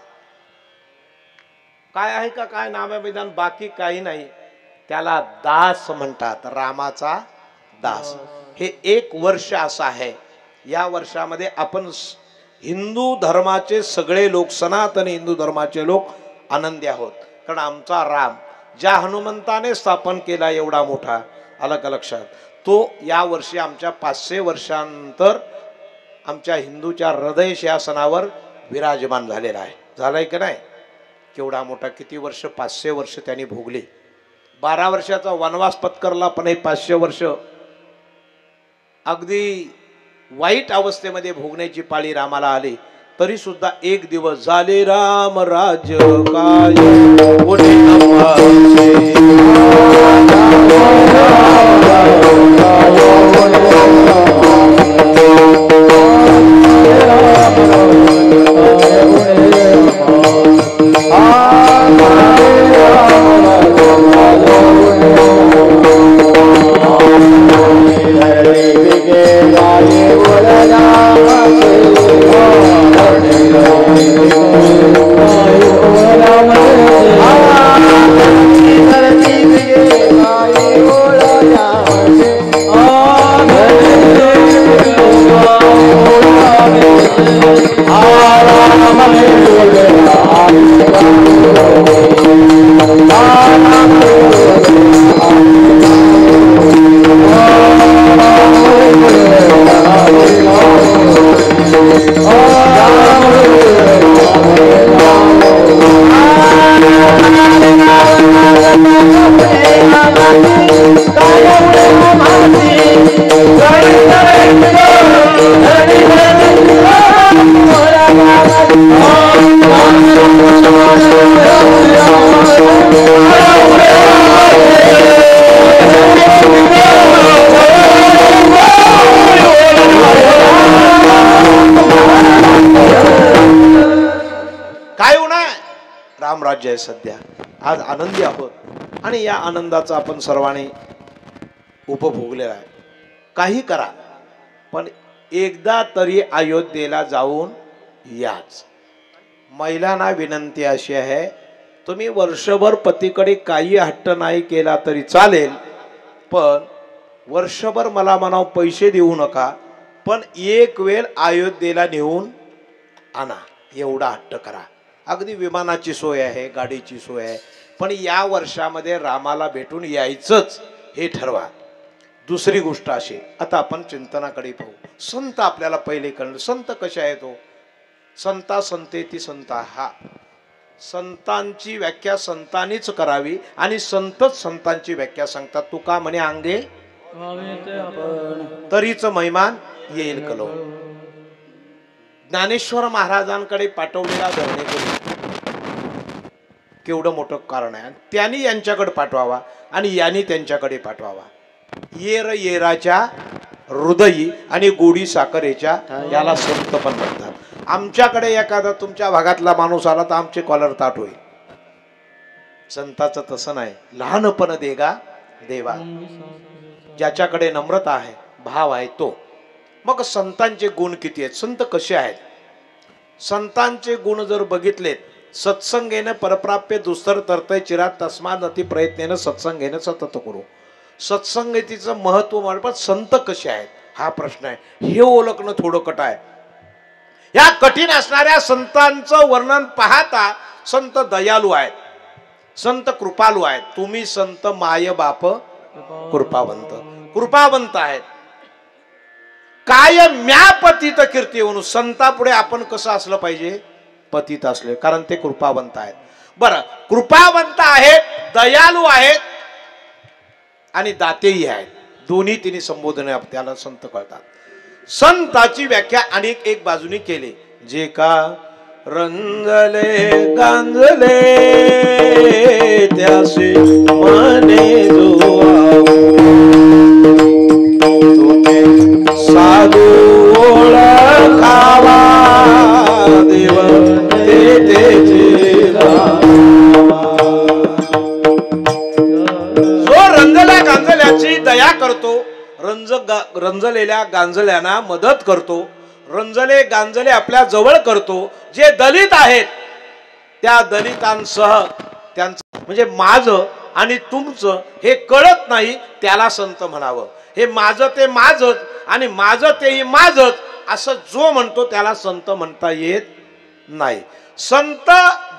काय आहे का? काय नाम आहे मैदान? बाकी काही नाही. त्याला दास म्हणतात, रामाचा दास. हे एक वर्ष असं आहे. या वर्षामध्ये आपण हिंदू धर्माचे सगळे लोक, सनातन हिंदू धर्माचे लोक आनंदी आहोत. कारण आमचा राम ज्या हनुमंताने स्थापन केला एवढा मोठा, आलं का लक्षात, तो या वर्षी आमच्या 500 वर्षांनंतर आमच्या हिंदूच्या हृदय शासनावर विराजमान झालेला आहे. झालाय की नाही? केवढा मोठा, किती वर्ष? 500 वर्ष त्यांनी भोगली. 12 वर्षाचा वनवास पत्करला, पण हे 500 वर्ष अगदी वाईट अवस्थेमध्ये भोगण्याची पाळी रामाला आली. तरी सुद्धा एक दिवस झाले राम राज्य काय कोणी राज्य आहे. सध्या आज आनंदी आहोत आणि या आनंदाचा आपण सर्वांनी उपभोगलेला आहे. काही करा, पण एकदा तरी अयोध्येला जाऊन याच. महिलांना विनंती अशी आहे, तुम्ही वर्षभर पतीकडे काही हट्ट नाही केला तरी चालेल, पण वर्षभर मला म्हणाव पैसे देऊ नका, पण एक वेळ अयोध्येला नेऊन आणा, एवढा हट्ट करा. अगदी विमानाची सोय आहे, गाडीची सोय आहे, पण या वर्षामध्ये रामाला भेटून यायचंच हे ठरवा. दुसरी गोष्ट अशी, आता आपण चिंतनाकडे पाहू. संत आपल्याला पहिले कळलं. संत कसे आहेत? तो संता संतेती संता, हा संतांची व्याख्या संतांनीच करावी आणि संतच संतांची व्याख्या सांगतात. तुका म्हणे अंगे तरीच महिमान येईल कलो. ज्ञानेश्वर महाराजांकडे पाठवलेला धरणेकरी केवढं मोठं कारण आहे. त्यांनी यांच्याकडे पाठवावा आणि यांनी त्यांच्याकडे पाठवावा. येर येराच्या हृदयी आणि गोडी साखरेच्या, याला संत पण म्हणतात. आमच्याकडे एखादा तुमच्या भागातला माणूस आला तर आमचे कॉलर ताट होईल. संताचं तसं नाही. लहानपण देगा देवा, ज्याच्याकडे नम्रता आहे, भाव आहे तो. मग संतांचे गुण किती आहेत? संत कसे आहेत? संतांचे गुण जर बघितलेत, सत्संगेनं परप्राप्य दुस्तर तरतय चिरात तस्माद अति प्रयत्नेनं सत्संगेनं सतत करू. सत्संगतीचं महत्व मानतात. संत कसे आहेत हा प्रश्न आहे. हे ओळखणं थोडं कट आहे. या कठीण असणाऱ्या संतांचं वर्णन पाहता संत दयालू आहेत. संत कृपालू आहेत, तुम्ही संत माय बाप कृपावंत. कृपावंत आहेत. काय म्या पतित कीर्ती म्हणून संतापुढे आपण कसं असलं पाहिजे? पतित असले, कारण ते कृपावंत आहेत. बरं, कृपावंत आहेत, दयालू आहेत आणि दातेही आहेत. दोन्ही तिन्ही संबोधने त्याला संत कळतात. संताची व्याख्या अनेक एक बाजूने केली. जे का रंजले गांजले त्यासे मने जो साधू ओळखावा देव तेचे जो रंजल्या गांजल्याची दया करतो, रंजलेल्या गांजल्यांना मदत करतो, रंजले गांजले आपल्या जवळ करतो. जे दलित आहेत त्या दलितांसह त्यांचं म्हणजे माझं आणि तुमचं हे कळत नाही त्याला संत म्हणावं. हे माझं ते माझंच आणि माझं तेही माझंच असं जो म्हणतो त्याला संत म्हणता येत नाही. संत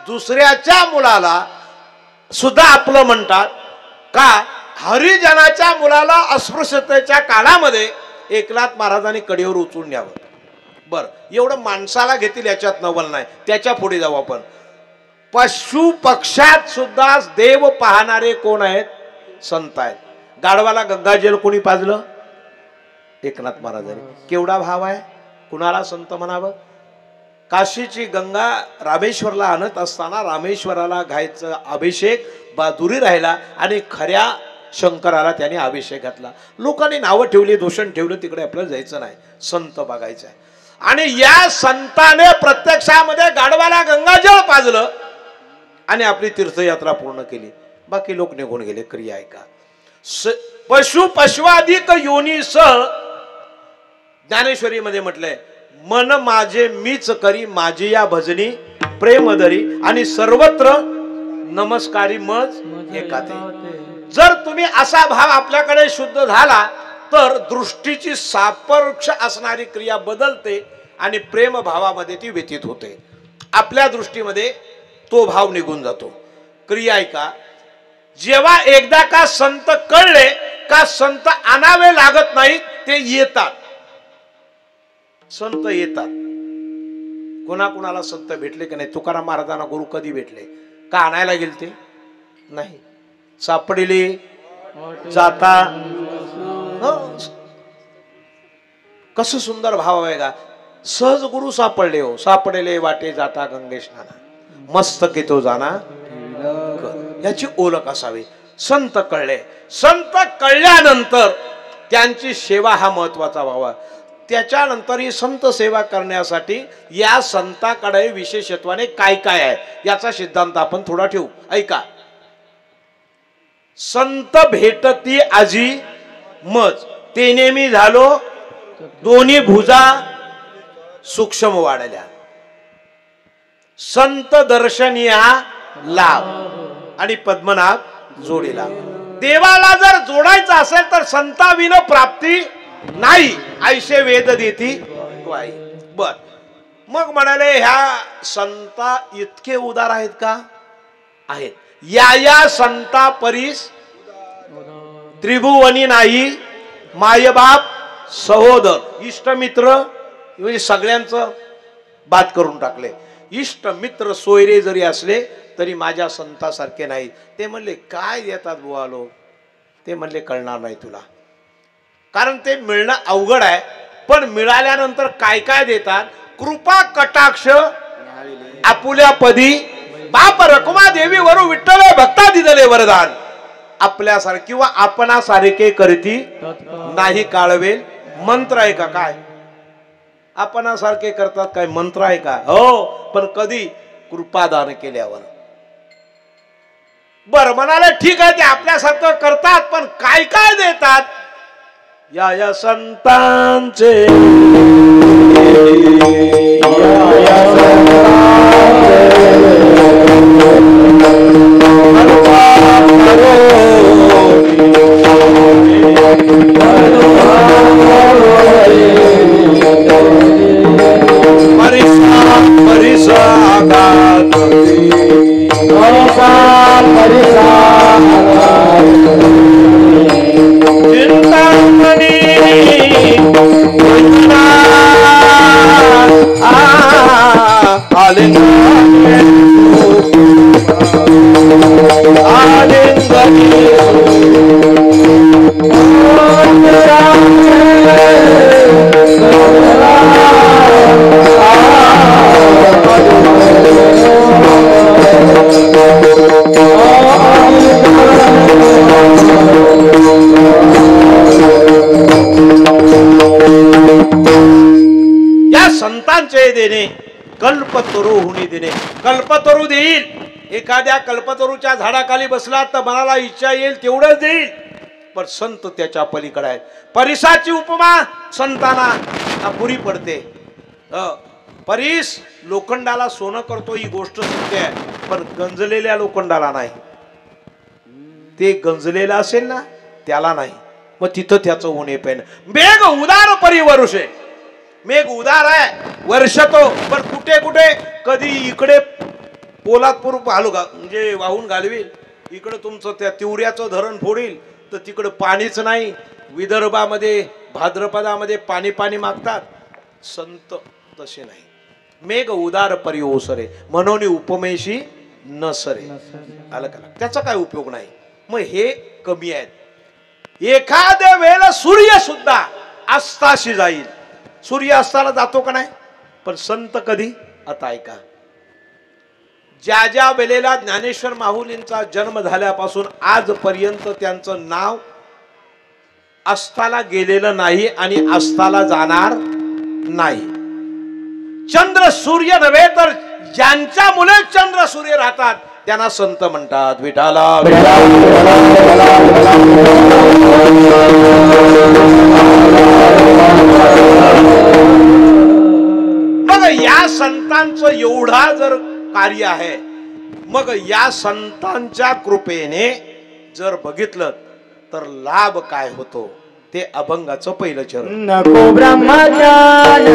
दुसऱ्याच्या मुलाला सुद्धा आपलं म्हणतात का? हरिजनाच्या मुलाला अस्पृश्यतेच्या काळामध्ये एकनाथ महाराजांनी कडेवर उचलून न्यावं. बर, एवढं माणसाला घेतील याच्यात नवल नाही. त्याच्या पुढे जाऊ आपण. पशु पक्षात सुद्धा देव पाहणारे कोण आहेत? संत आहेत. गाढवाला गंगाजल कोणी पाजलं? एकनाथ महाराजांनी. केवढा भाव आहे? कुणाला संत म्हणावं? काशीची गंगा रामेश्वरला आणत असताना रामेश्वराला घायचं अभिषेक बाजूरी राहिला आणि खऱ्या शंकराला त्याने अभिषेक घातला. लोकांनी नावं ठेवली, दूषण ठेवलं, तिकडे आपल्याला जायचं नाही, संत बघायचं आहे. आणि या संताने प्रत्यक्षामध्ये गाढवाला गंगाजळ पाजलं आणि आपली तीर्थयात्रा पूर्ण केली. बाकी लोक निघून गेले. क्रिया आहे का? पशु पशवाधिक योनीसह ज्ञानेश्वरीमध्ये म्हटलंय, मन माझे मीच करी माझी या भजनी प्रेमदरी आणि सर्वत्र नमस्कारी मज एकाते. जर तुम्ही असा भाव आपल्याकडे शुद्ध झाला तर दृष्टीची सापेक्ष असणारी क्रिया बदलते आणि प्रेम भावामध्ये ती व्यतीत होते. आपल्या दृष्टीमध्ये तो भाव निघून जातो. क्रिया आहे का? जेव्हा एकदा का संत कळले का संत आणावे लागत नाही, ते येतात. संत येतात. कोणाकोणाला संत भेटले की नाही? तुकाराम महाराजांना गुरु कधी भेटले? का आणायला गेले ते नाही? सापडिले जाता. कसं सुंदर भाव आहे का? सहज गुरु सापडले हो. सापडले वाटे जाता गंगे स्नाना मस्त की तो जाना, याची ओळख असावी. संत कळले. संत कळल्यानंतर त्यांची सेवा हा महत्वाचा भाव. त्याच्यानंतर ही संत सेवा करण्यासाठी या संताकडे विशेषत्वाने काय काय आहे याचा सिद्धांत आपण थोडा ठेवू. ऐका. संत भेटती आजी मज तेने मी झालो दोन्ही भुजा सूक्ष्म वाढल्या. संत दर्शनिया लाभ आणि पद्मनाभ जोडीला. देवाला जर जोडायचं असेल तर संताविन प्राप्ती नाही, ऐशे वेद देती ग्वाही. बर, मग म्हणाले ह्या संता इतके उदार आहेत का? आहेत. या संता परीस त्रिभुवनी नाही मायबाप सहोदर इष्टमित्र म्हणजे सगळ्यांचं बात करून टाकले. इष्ट मित्र सोयरे जरी असले तरी माझ्या संतासारखे नाही. ते म्हणले काय देतात बुवा लोक? ते म्हणले कळणार नाही तुला, कारण ते मिळणं अवघड आहे. पण मिळाल्यानंतर काय काय देतात? कृपा कटाक्ष आपुल्या पदी बाप रकुमा देवी वरू विठ्ठल भक्ता दिदले वरदान. आपल्यासारखे किंवा आपणासारखे करती नाही काळवेल. मंत्र आहे का काय? आपणासारखे करतात काय मंत्र आहे का? हो, पण कधी? कृपादान केल्यावर. बर, म्हणाले ठीक आहे ते आपल्यासारखं करतात, पण काय काय देतात? या संतांचे परिसा या संतांचे देणे कल्पतरू होणी देणे. कल्पतरू देईल. एखाद्या कल्पतरूच्या झाडाखाली बसला तर मनाला इच्छा येईल तेवढंच देईल, पण संत त्याच्या पलीकडे आहे. परिसाची उपमा संतांना पुरी पडते. परीस लोखंडाला सोनं करतो ही गोष्ट सत्य आहे, पण गंजलेल्या लोखंडाला नाही. ते गंजलेलं असेल ना त्याला नाही, मग तिथं त्याचं उणे पेन. मेघ उदार परिवरुषे. मेघ उदार आहे, वर्षतो, पण कुठे कुठे कधी इकडे पोलादपूर म्हणजे वाहून घालवील, इकडे तुमचं त्या तिवऱ्याचं धरण फोडील, तर तिकडे पाणीच नाही. विदर्भामध्ये भाद्रपदामध्ये पाणी पाणी मागतात. संत तसे नाही. मेघ उदार परी ओसरे म्हणून उपमेशी न सरे. आलं का? त्याचा काय उपयोग नाही. मग हे कमी आहेत. एखाद्या वेळेला सूर्य सुद्धा अस्ताशी जाईल. सूर्य अस्ताला जातो का नाही, पण संत कधी? आता ऐका, ज्या ज्या वेळेला ज्ञानेश्वर माऊलींचा जन्म झाल्यापासून आजपर्यंत त्यांचं नाव अस्ताला गेलेलं नाही आणि अस्ताला जाणार नाही. चंद्र सूर्य नव्हे तर ज्यांच्या मुले चंद्र सूर्य राहतात त्यांना संत म्हणतात. विठाला मग या संतांचं एवढा जर कार्य आहे, मग या संतांच्या कृपेने जर बघितलं तर लाभ काय होतो ते अभंगाचं पहिलं चरण. नको ब्रह्मज्ञान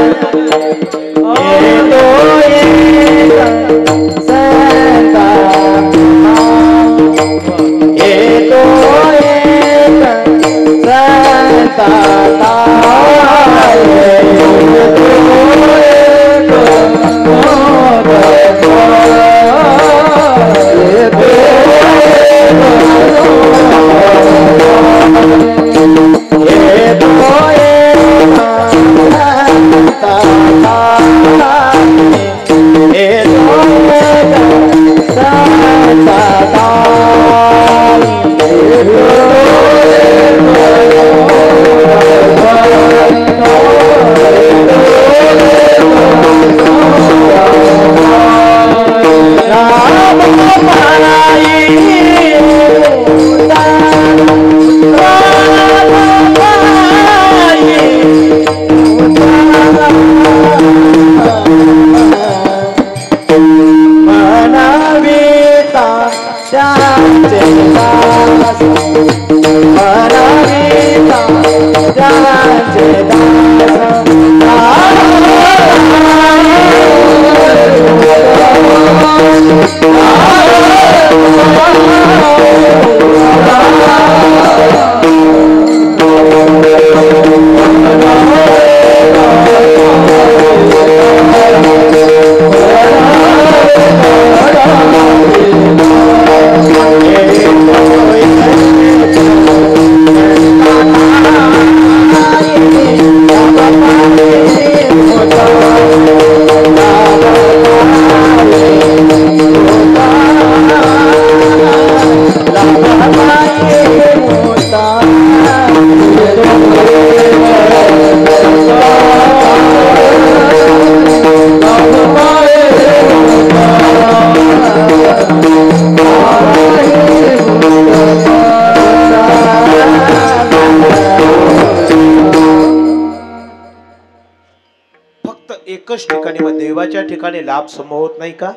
एकच ठिकाणी, मग देवाच्या ठिकाणी लाभ समोर होत नाही का?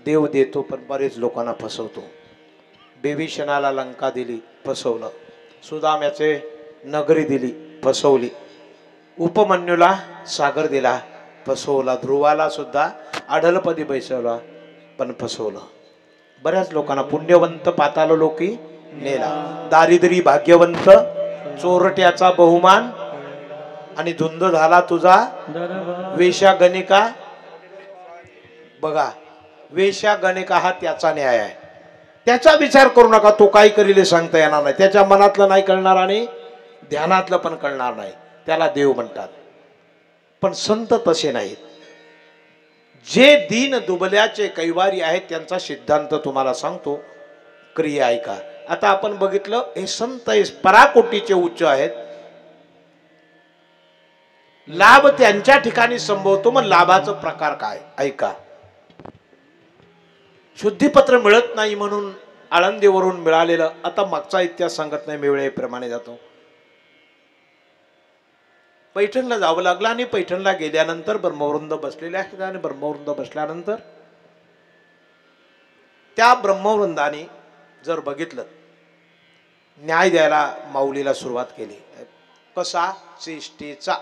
देव देतो पण बरेच लोकांना फसवतो. बेभीषणाला लंका दिली, फसवलं. सुदाम्याचे नगरी दिली, फसवली. उपमन्यूला सागर दिला, फसवला. ध्रुवाला सुद्धा आढलपदी बैसवला, पण फसवलं. बऱ्याच लोकांना पुण्यवंत पाताल लोकी नेला. दारिद्री भाग्यवंत चोरट्याचा बहुमान, आणि धुंद झाला तुझा वेश्या गणिका. बघा, वेश्या गणिका हा त्याचा न्याय आहे. त्याचा विचार करू नका, तो काय करील हे सांगता येणार नाही. त्याच्या मनातलं नाही कळणार आणि ध्यानातलं पण कळणार नाही, त्याला देव म्हणतात. पण संत तसे नाहीत. जे दीन दुबल्याचे कैवारी आहेत त्यांचा सिद्धांत तुम्हाला सांगतो, क्रिया ऐका. आता आपण बघितलं, हे संत हे पराकोटीचे उच्च आहेत. लाभ त्यांच्या ठिकाणी संभवतो, मग लाभाचा प्रकार काय ऐका. शुद्धीपत्र मिळत नाही म्हणून आळंदीवरून मिळालेलं, आता मागचा इतिहास सांगत नाही, मी वेळेप्रमाणे जातो. पैठणला जावं लागलं आणि पैठणला गेल्यानंतर ब्रह्मवृंद बसलेले आहेत आणि ब्रह्मवृंद बसल्यानंतर त्या ब्रह्मवृंदाने जर बघितलं, न्याय द्यायला माऊलीला सुरुवात केली. कसा? चेष्टेचा.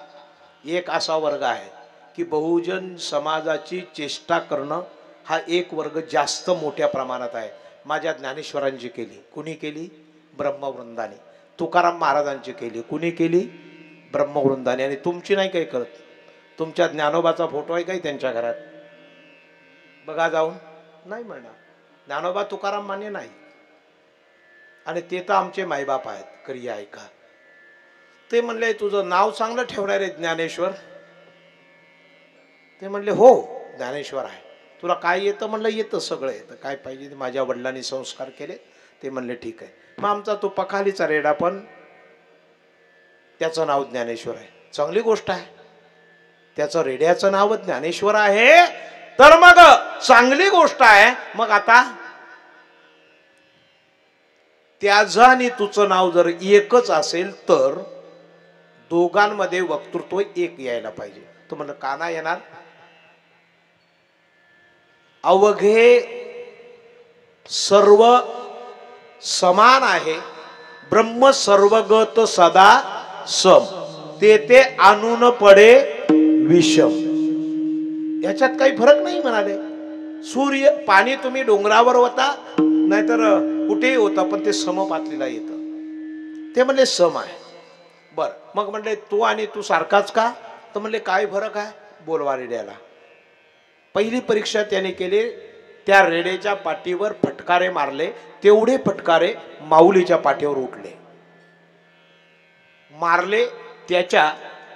एक असा वर्ग आहे की बहुजन समाजाची चेष्टा करणं हा एक वर्ग जास्त मोठ्या प्रमाणात आहे. माझ्या ज्ञानेश्वरांची केली. कुणी केली? ब्रह्मवृंदाने. तुकाराम महाराजांची केली. कुणी केली? ब्रह्मवृंदाने. आणि तुमची नाही काही करत. तुमच्या ज्ञानोबाचा फोटो आहे काही त्यांच्या घरात? बघा जाऊन, नाही म्हणणार. ज्ञानोबा तुकाराम मान्य नाही, आणि ते तर आमचे मायबाप आहेत. क्रिया ऐका. ते म्हणले, तुझं नाव चांगलं ठेवणार आहे ज्ञानेश्वर? ते म्हणले, हो ज्ञानेश्वर आहे. तुला काय येतं? म्हणलं, येतं सगळं येतं. काय पाहिजे? माझ्या वडिलांनी संस्कार केले. ते म्हणले, ठीक आहे. मग आमचा तो पखालीचा रेडा पण त्याचं नाव ज्ञानेश्वर आहे. चांगली गोष्ट आहे. त्याचं रेड्याचं नाव ज्ञानेश्वर आहे तर मग चांगली गोष्ट आहे. मग आता त्याचं आणि तुझं नाव जर एकच असेल तर दोघांमध्ये वक्तृत्व एक यायला पाहिजे. तो म्हणलं, का नाही येणार? अवघे सर्व समान आहे, ब्रह्म सर्वगत सदा सम, ते आणून पडे विषम. याच्यात काही फरक नाही म्हणाले. सूर्य पाणी तुम्ही डोंगरावर होता नाहीतर कुठेही होता, पण ते सम पातळीला येतं. ते म्हणले सम आहे. बर, मग म्हणले तू आणि तू सारखाच का? तर म्हणले काय फरक आहे? बोलवा रेड्याला. पहिली परीक्षा त्याने केली. त्या रेड्याच्या पाठीवर फटकारे मारले. तेवढे फटकारे माऊलीच्या पाठीवर उठले. मारले त्याच्या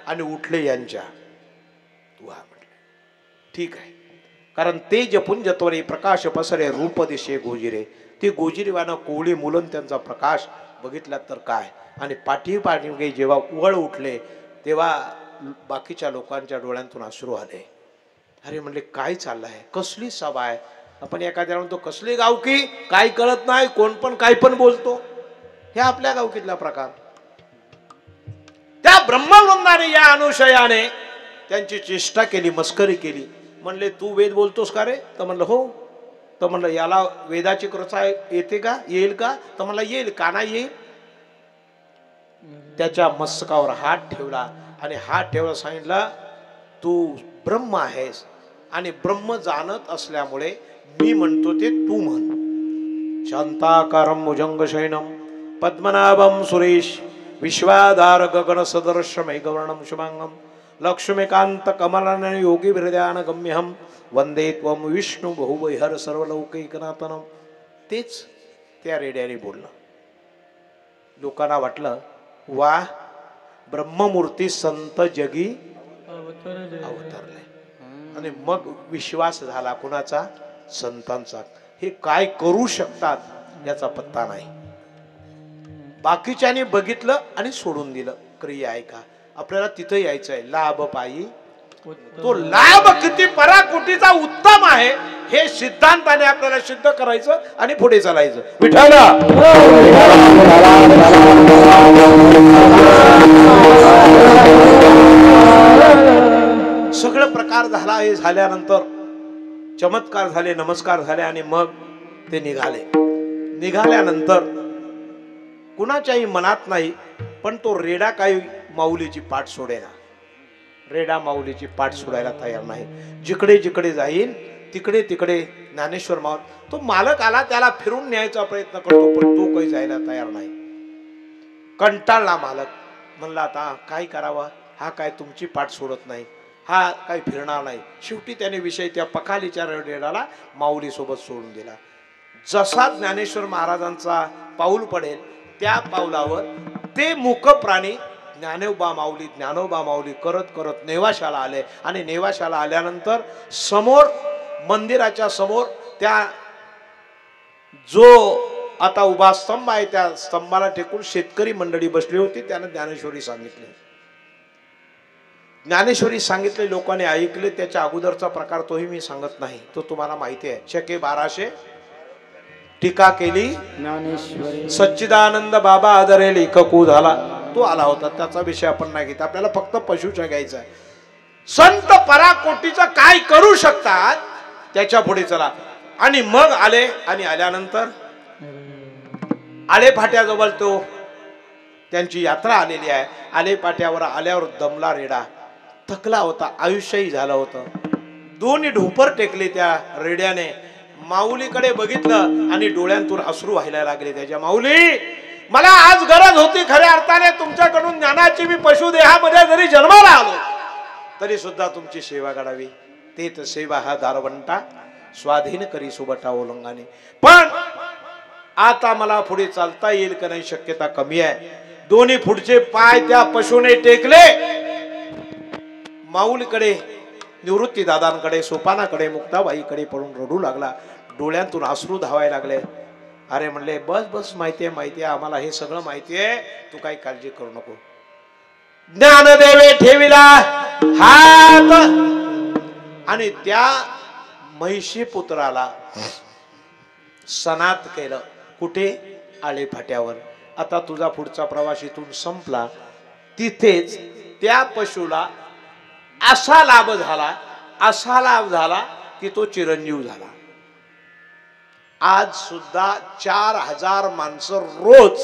आणि उठले यांच्या. तू हा म्हटले, ठीक आहे. कारण ते जपून जत्वरे प्रकाश पसरे रूप दिशे गोजिरे. ते गोजिरीवानं कोवळी मुलं त्यांचा प्रकाश बघितला तर काय. आणि पाठी जेव्हा उघड उठले तेव्हा बाकीच्या लोकांच्या डोळ्यांतून अश्रू आले. अरे म्हणले, काय चाललं आहे? कसली सभा आहे? आपण एखाद्या म्हणतो कसली गावकी, काय कळत नाही, कोण पण काय पण बोलतो. हे आपल्या गावकीतला प्रकार. त्या ब्रह्मवृंदाने या अनुशयाने त्यांची चेष्टा केली, मस्करी केली. म्हणले, तू वेद बोलतोस का रे? तर म्हणलं, हो. तर म्हणलं, याला वेदाची कृपा येते का? येईल का? तर म्हणलं, येईल. का नाही येईल? त्याच्या मस्तकावर हात ठेवला आणि हात ठेवला, सांगितलं, तू ब्रह्म आहेस आणि ब्रह्म जाणत असल्यामुळे मी म्हणतो ते तू म्हण. शांताकारं भुजंगशयनं पद्मनाभं सुरेश विश्वाधार गगन सदर्श मेघवर्णं शुभांगं लक्ष्मीकांत कमलानयन योगी हृदयान गम्यहं वंदे त्वं विष्णु बहुविहर सर्वलौकिकनाथनं. तेच त्या रेड्याने बोललं. लोकांना वाटलं, वा, ब्रह्ममूर्ती संत जगी अवतरले. आणि मग विश्वास झाला कुणाचा? संतांचा. हे काय करू शकतात याचा पत्ता नाही. बाकीच्याने बघितलं आणि सोडून दिलं. क्रिया ऐका. आपल्याला तिथं यायचं आहे. लाभ पायी तो लाभ किती पराकोटीचा उत्तम आहे हे सिद्धांताने आपल्याला सिद्ध करायचं आणि पुढे चालायचं. विठाला सगळं प्रकार झाला. हे झाल्यानंतर चमत्कार झाले, नमस्कार झाले आणि मग ते निघाले. निघाल्यानंतर कुणाच्याही मनात नाही, पण तो रेडा काही माऊलीची पाठ सोडेना. रेडा माऊलीची पाठ सोडायला तयार नाही. जिकडे जिकडे जाईल तिकडे तिकडे ज्ञानेश्वर माऊली, तो मालक आला त्याला फिरून न्यायचा प्रयत्न करतो, पण तो काही जायला तयार नाही. कंटाळला मालक. म्हणला, आता काय करावं? हा काय तुमची पाठ सोडत नाही. हा काही फिरणार नाही. शेवटी त्याने विषय त्या पखालीच्या रेड्याला माऊली सोबत सोडून दिला. जसा ज्ञानेश्वर महाराजांचा पाऊल पडेल त्या पाऊलावर ते मूक प्राणी ज्ञानोबा माऊली करत करत नेवाशाला आले. आणि नेवाशाला आल्यानंतर समोर मंदिराच्या समोर त्या जो आता उभा स्तंभ आहे त्या स्तंभाला टेकून शेतकरी मंडळी बसली होती. त्याने ज्ञानेश्वरी सांगितले. लोकांनी ऐकले. त्याच्या अगोदरचा प्रकार तोही मी सांगत नाही, तो तुम्हाला माहिती आहे. शके 1200 टीका केली ज्ञानेश्वरी. सच्चिदानंद बाबा आदरे लेखकू झाला, तो आला होता. त्याचा विषय आपण नाही घेत, आपल्याला फक्त पशुच्या घ्यायचा आहे. संत पराकोटीचं काय करू शकतात त्याच्या पुढे चला. आणि मग आले. आणि आल्यानंतर आलेफाट्याजवळ तो त्यांची यात्रा आलेली आहे. आलेफाट्यावर आल्यावर दमला रेडा, थकला होता, आयुष्यही झालं होतं. दोन्ही ढोपर टेकले त्या रेड्याने. माऊलीकडे बघितलं आणि डोळ्यांतून अश्रू व्हायला लागले त्याच्या. माऊली, मला आज गरज होती खऱ्या अर्थाने तुमच्याकडून ज्ञानाची. मी पशुदेहामध्ये जरी जन्माला आलो तरी सुद्धा तुमची सेवा करावी. तेच सेवा हा दारवंटा स्वाधीन करी सुबटा ओलंगाने. पण आता मला पुढे चालता येईल का नाही शक्यता कमी आहे. दोन्ही पुढचे पाय त्या पशुने टेकले. माऊलीकडे, निवृत्ती दादांकडे, सोपानाकडे, मुक्ताबाईकडे पडून रडू लागला. डोळ्यांतून अश्रू धावायला लागले. अरे म्हणले, बस बस, माहितीये आम्हाला, हे सगळं माहितीये, तू काही काळजी करू नको. ज्ञानदेवे ठेविला हात आणि त्या महिषी पुत्राला सनात केलं. कुठे? आळेफाट्यावर. आता तुझा पुढचा प्रवास इथून संपला. तिथेच त्या पशुला असा लाभ झाला की तो चिरंजीव झाला. आज सुद्धा 4000 माणसं रोज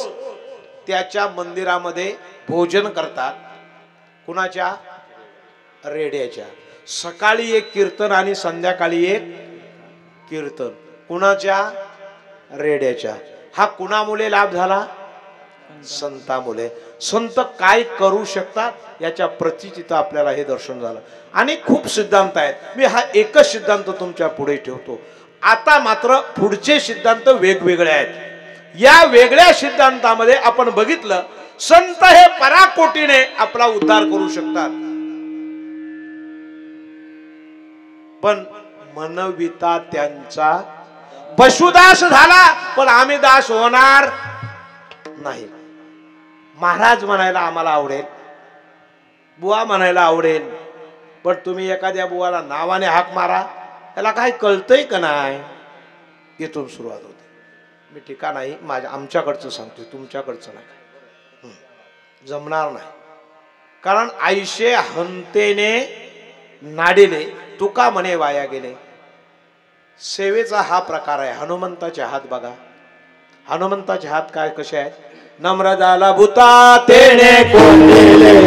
त्याच्या मंदिरामध्ये भोजन करतात. कुणाच्या? रेड्याच्या. सकाळी एक कीर्तन आणि संध्याकाळी एक कीर्तन. कुणाच्या? रेड्याच्या. हा कुणामुळे लाभ झाला? संतामुळे. संत काय करू शकतात याच्या प्रतिचित आपल्याला हे दर्शन झालं. आणि खूप सिद्धांत आहेत. मी हा एकच सिद्धांत तुमच्या पुढे ठेवतो. आता मात्र पुढचे सिद्धांत वेगवेगळे आहेत. या वेगळ्या सिद्धांतामध्ये आपण बघितलं, संत हे पराकोटीने आपला उद्धार करू शकतात. पण मनविता त्यांचा पशुदास झाला, पण आम्ही दास होणार नाही. महाराज म्हणायला आम्हाला आवडेल, बुवा म्हणायला आवडेल, पण तुम्ही एखाद्या बुवाला नावाने हाक मारा, त्याला काय कळतंय का नाही? इथून सुरुवात होते. मी टीका नाही, आमच्याकडचं सांगतोय, तुमच्याकडचं नाही. जमणार नाही. कारण आयशे हंतेने नाडिले, तुका म्हणे वाया गेले. सेवेचा हा प्रकार आहे. हनुमंताचे हात बघा. हनुमंताचे हात काय कसे आहेत? नम्र झाला भूता तेने कोंडिले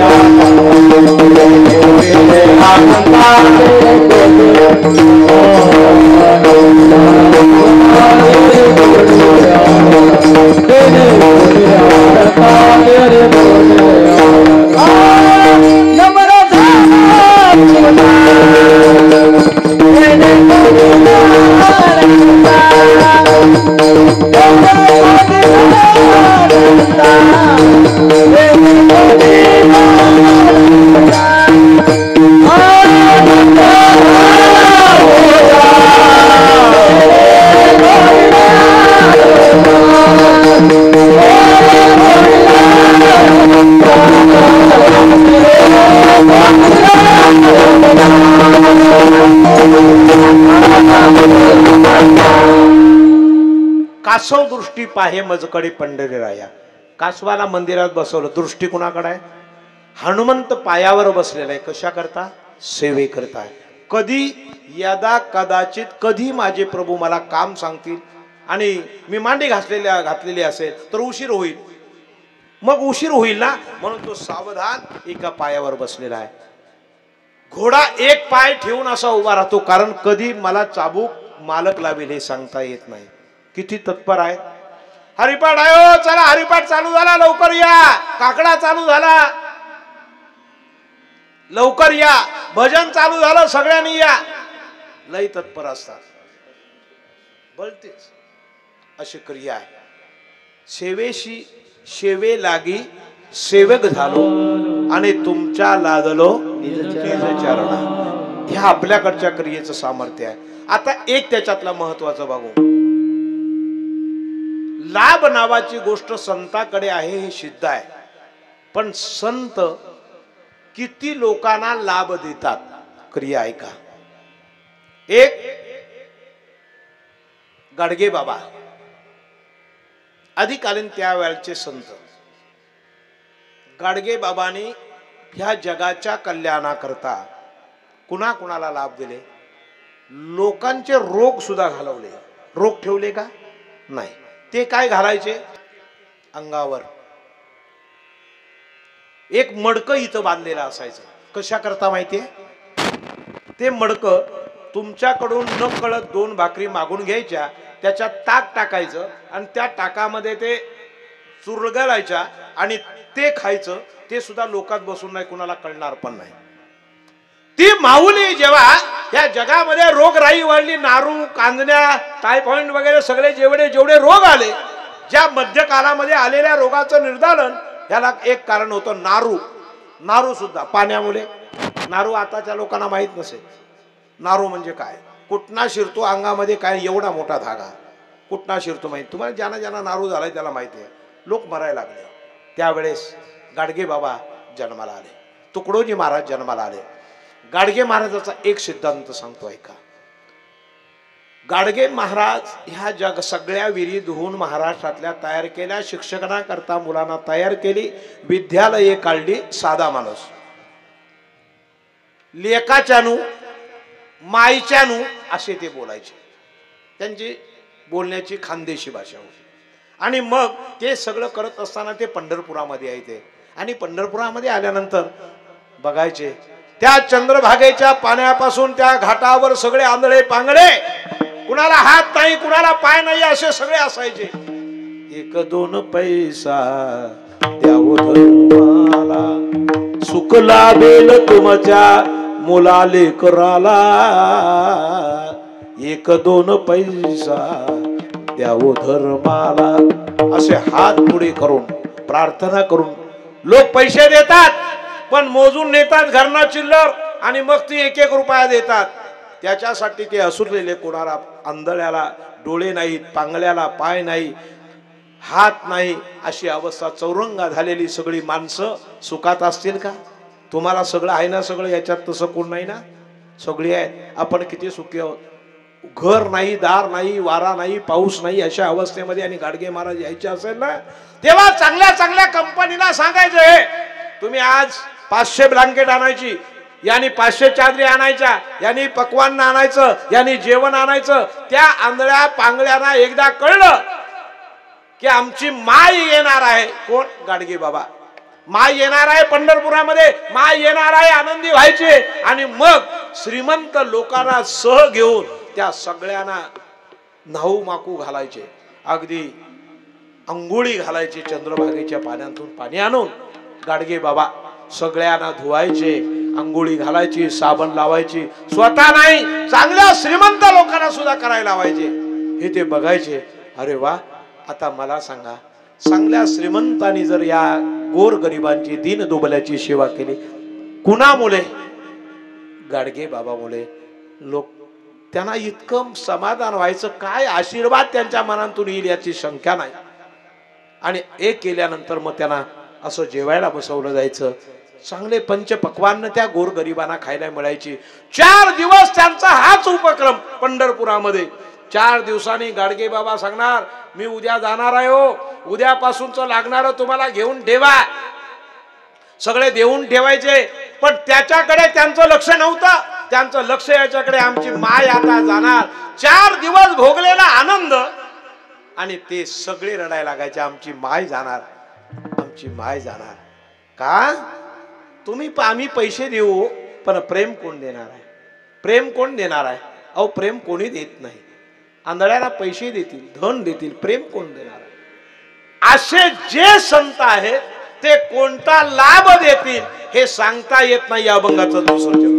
कासव दृष्टी पाहे मजकडे पंढरी राया. कासवाला मंदिरात बसवलं, दृष्टी कुणाकडे आहे? हनुमंत पायावर बसलेला आहे. कशा करता? सेवे करता. कधी यदा कदाचित कधी माझे प्रभू मला काम सांगतील आणि मी मांडी घातलेली असेल तर उशीर होईल. मग उशीर होईल ना, म्हणून तो सावधान एका पायावर बसलेला आहे. घोडा एक पाय ठेवून असा उभा राहतो, कारण कधी मला चाबूक मालक लावेल हे सांगता येत नाही. किती तत्पर आहे. हरिपाठ आहे, चला हरिपाठ चालू झाला, लवकर या. काकडा चालू झाला. लवकर या, भजन चालू झालं सगळ्यांनी या, लई तत्पर असतात. बोलतेच अशी क्रिया आहे. सेवेशी सेवे लागी सेवक झालो आणि तुमच्या लादलो निज चरणा. ह्या आपल्याकडच्या क्रियेचं सामर्थ्य आहे. आता एक त्याच्यातला महत्वाचं बघू. लाभ नावाची गोष्ट संताकडे आहे हे सिद्ध आहे, पण संत किती लोकांना लाभ देतात क्रिया आहे का. एक गाडगे बाबा अधिकालीन त्यावेळचे संत. गाडगे बाबांनी ह्या जगाच्या कल्याणाकरता कुणाकुणाला लाभ दिले. लोकांचे रोग सुद्धा घालवले. रोग ठेवले का नाही. ते काय घालायचे अंगावर. एक मडकं इथं बांधलेलं असायचं. कशा करता माहितीये. ते मडकं तुमच्याकडून न कळत 2 भाकरी मागून घ्यायच्या, त्याच्यात ताक टाकायचं आणि त्या ताकामध्ये ते चुरगळायच्या आणि ते खायचं. ते सुद्धा लोकात बसून नाही, कुणाला कळणार पण नाही. ती माऊली जेव्हा या जगामध्ये रोगराई वाढली, नारू, कांजण्या, टायफॉइड वगैरे सगळे जेवढे रोग आले, ज्या मध्यकालामध्ये आलेल्या रोगाचं निर्धारण याला एक कारण होतं नारू. नारू सुद्धा पाण्यामुळे. नारू आताच्या लोकांना माहित नसेल. नारू म्हणजे काय. कुठना शिरतो अंगामध्ये, काय एवढा मोठा धागा कुठना शिरतो माहिती तुम्हाला. ज्यांना ज्यांना नारू झालाय त्याला माहिती आहे. लोक मरायला लागले. त्यावेळेस गाडगे बाबा जन्माला आले. तुकडोजी महाराज जन्माला आले. गाडगे महाराजाचा एक सिद्धांत सांगतो ऐका. गाडगे महाराज ह्या सगळ्या विहिरी धुवून महाराष्ट्रातल्या तयार केल्या. शिक्षणाकरता मुलांना तयार केली. विद्यालये काढली. साधा माणूस. लेकाच्यानू माईच्यानू असे ते बोलायचे. त्यांची बोलण्याची खानदेशी भाषा होती. आणि मग ते सगळं करत असताना ते पंढरपुरामध्ये यायचे. आणि पंढरपुरामध्ये आल्यानंतर बघायचे त्या चंद्रभागेच्या पाण्यापासून त्या घाटावर सगळे आंधळे पांगळे, कुणाला हात नाही, कुणाला पाय नाही, असे सगळे असायचे. 1-2 पैसा द्यावो धर्माला, सुख लाभेल तुमच्या मुलाले कराला. 1-2 पैसा द्यावो धर्माला, असे हात पुढे करून प्रार्थना करून लोक पैसे देतात, पण मोजून नेतात घरना चिल्लर आणि मग ती 1-1 रुपया देतात. त्याच्यासाठी ते असुरलेले, कोणाला आंधळ्याला डोळे नाहीत, पांगळ्याला पाय नाही, हात नाही, अशी अवस्था चौरंगा झालेली सगळी माणसं सुखात असतील का. तुम्हाला सगळं आहे ना. सगळं याच्यात तसं कोण नाही ना. सगळी आहेत. आपण किती सुखी आहोत. घर नाही, दार नाही, वारा नाही, पाऊस नाही, अशा अवस्थेमध्ये आणि गाडगे महाराज यायचे असेल ना, तेव्हा चांगल्या चांगल्या कंपनीला सांगायचं तुम्ही आज 500 ब्लँकेट आणायची, यांनी 500 चादरी आणायच्या, यांनी पकवान आणायचं, यांनी जेवण आणायचं. त्या आंधळ्या पांगळ्यांना एकदा कळलं की आमची माय येणार आहे. कोण. गाडगे बाबा. माय येणार आहे पंढरपुरामध्ये. माय येणार आहे. आनंदी व्हायचे. आणि मग श्रीमंत लोकांना सह घेऊन त्या सगळ्यांना न्हाऊ माकू घालायचे. अगदी अंघोळी घालायचे. चंद्रभागेच्या पाण्यातून पाणी आणून गाडगे बाबा सगळ्यांना धुवायचे, अंघोळी घालायची, साबण लावायची. स्वतः नाही, चांगल्या श्रीमंत लोकांना सुद्धा करायला लावायचे. हे ते बघायचे. अरे वा. आता मला सांगा, चांगल्या श्रीमंतांनी जर या गोर गरिबांची, दीन दुबल्याची सेवा केली, कुणामुळे. गाडगे बाबामुळे. लोक त्यांना इतकं समाधान व्हायचं. काय आशीर्वाद त्यांच्या मनातून येईल याची शंका नाही. आणि एक केल्यानंतर मग त्यांना असं जेवायला बसवलं जायचं. चांगले पंचपक्वान्न त्या गोरगरिबांना खायला मिळायची. 4 दिवस त्यांचा हाच उपक्रम पंढरपुरामध्ये. 4 दिवसांनी गाडगे बाबा सांगणार, मी उद्या जाणार आहे हो, उद्यापासूनच लागणार तुम्हाला घेऊन ठेवा. सगळे देऊन ठेवायचे. पण त्याच्याकडे त्यांचं लक्ष नव्हतं. त्यांचं लक्ष याच्याकडे, आमची माय आता जाणार. 4 दिवस भोगलेला आनंद आणि ते सगळे रडायला लागायचे, आमची माय जाणार, आमची माय जाणार. का. तुम्ही आम्ही पैसे देऊ, पण प्रेम कोण देणार आहे. प्रेम कोण देणार आहे. अहो प्रेम कोणी देत नाही. आंधळ्याला पैसे देतील, धन देतील, प्रेम कोण देणार आहे. असे जे संत आहेत ते कोणता लाभ देतील हे सांगता येत नाही. या अभंगाचं दुसरं चरण.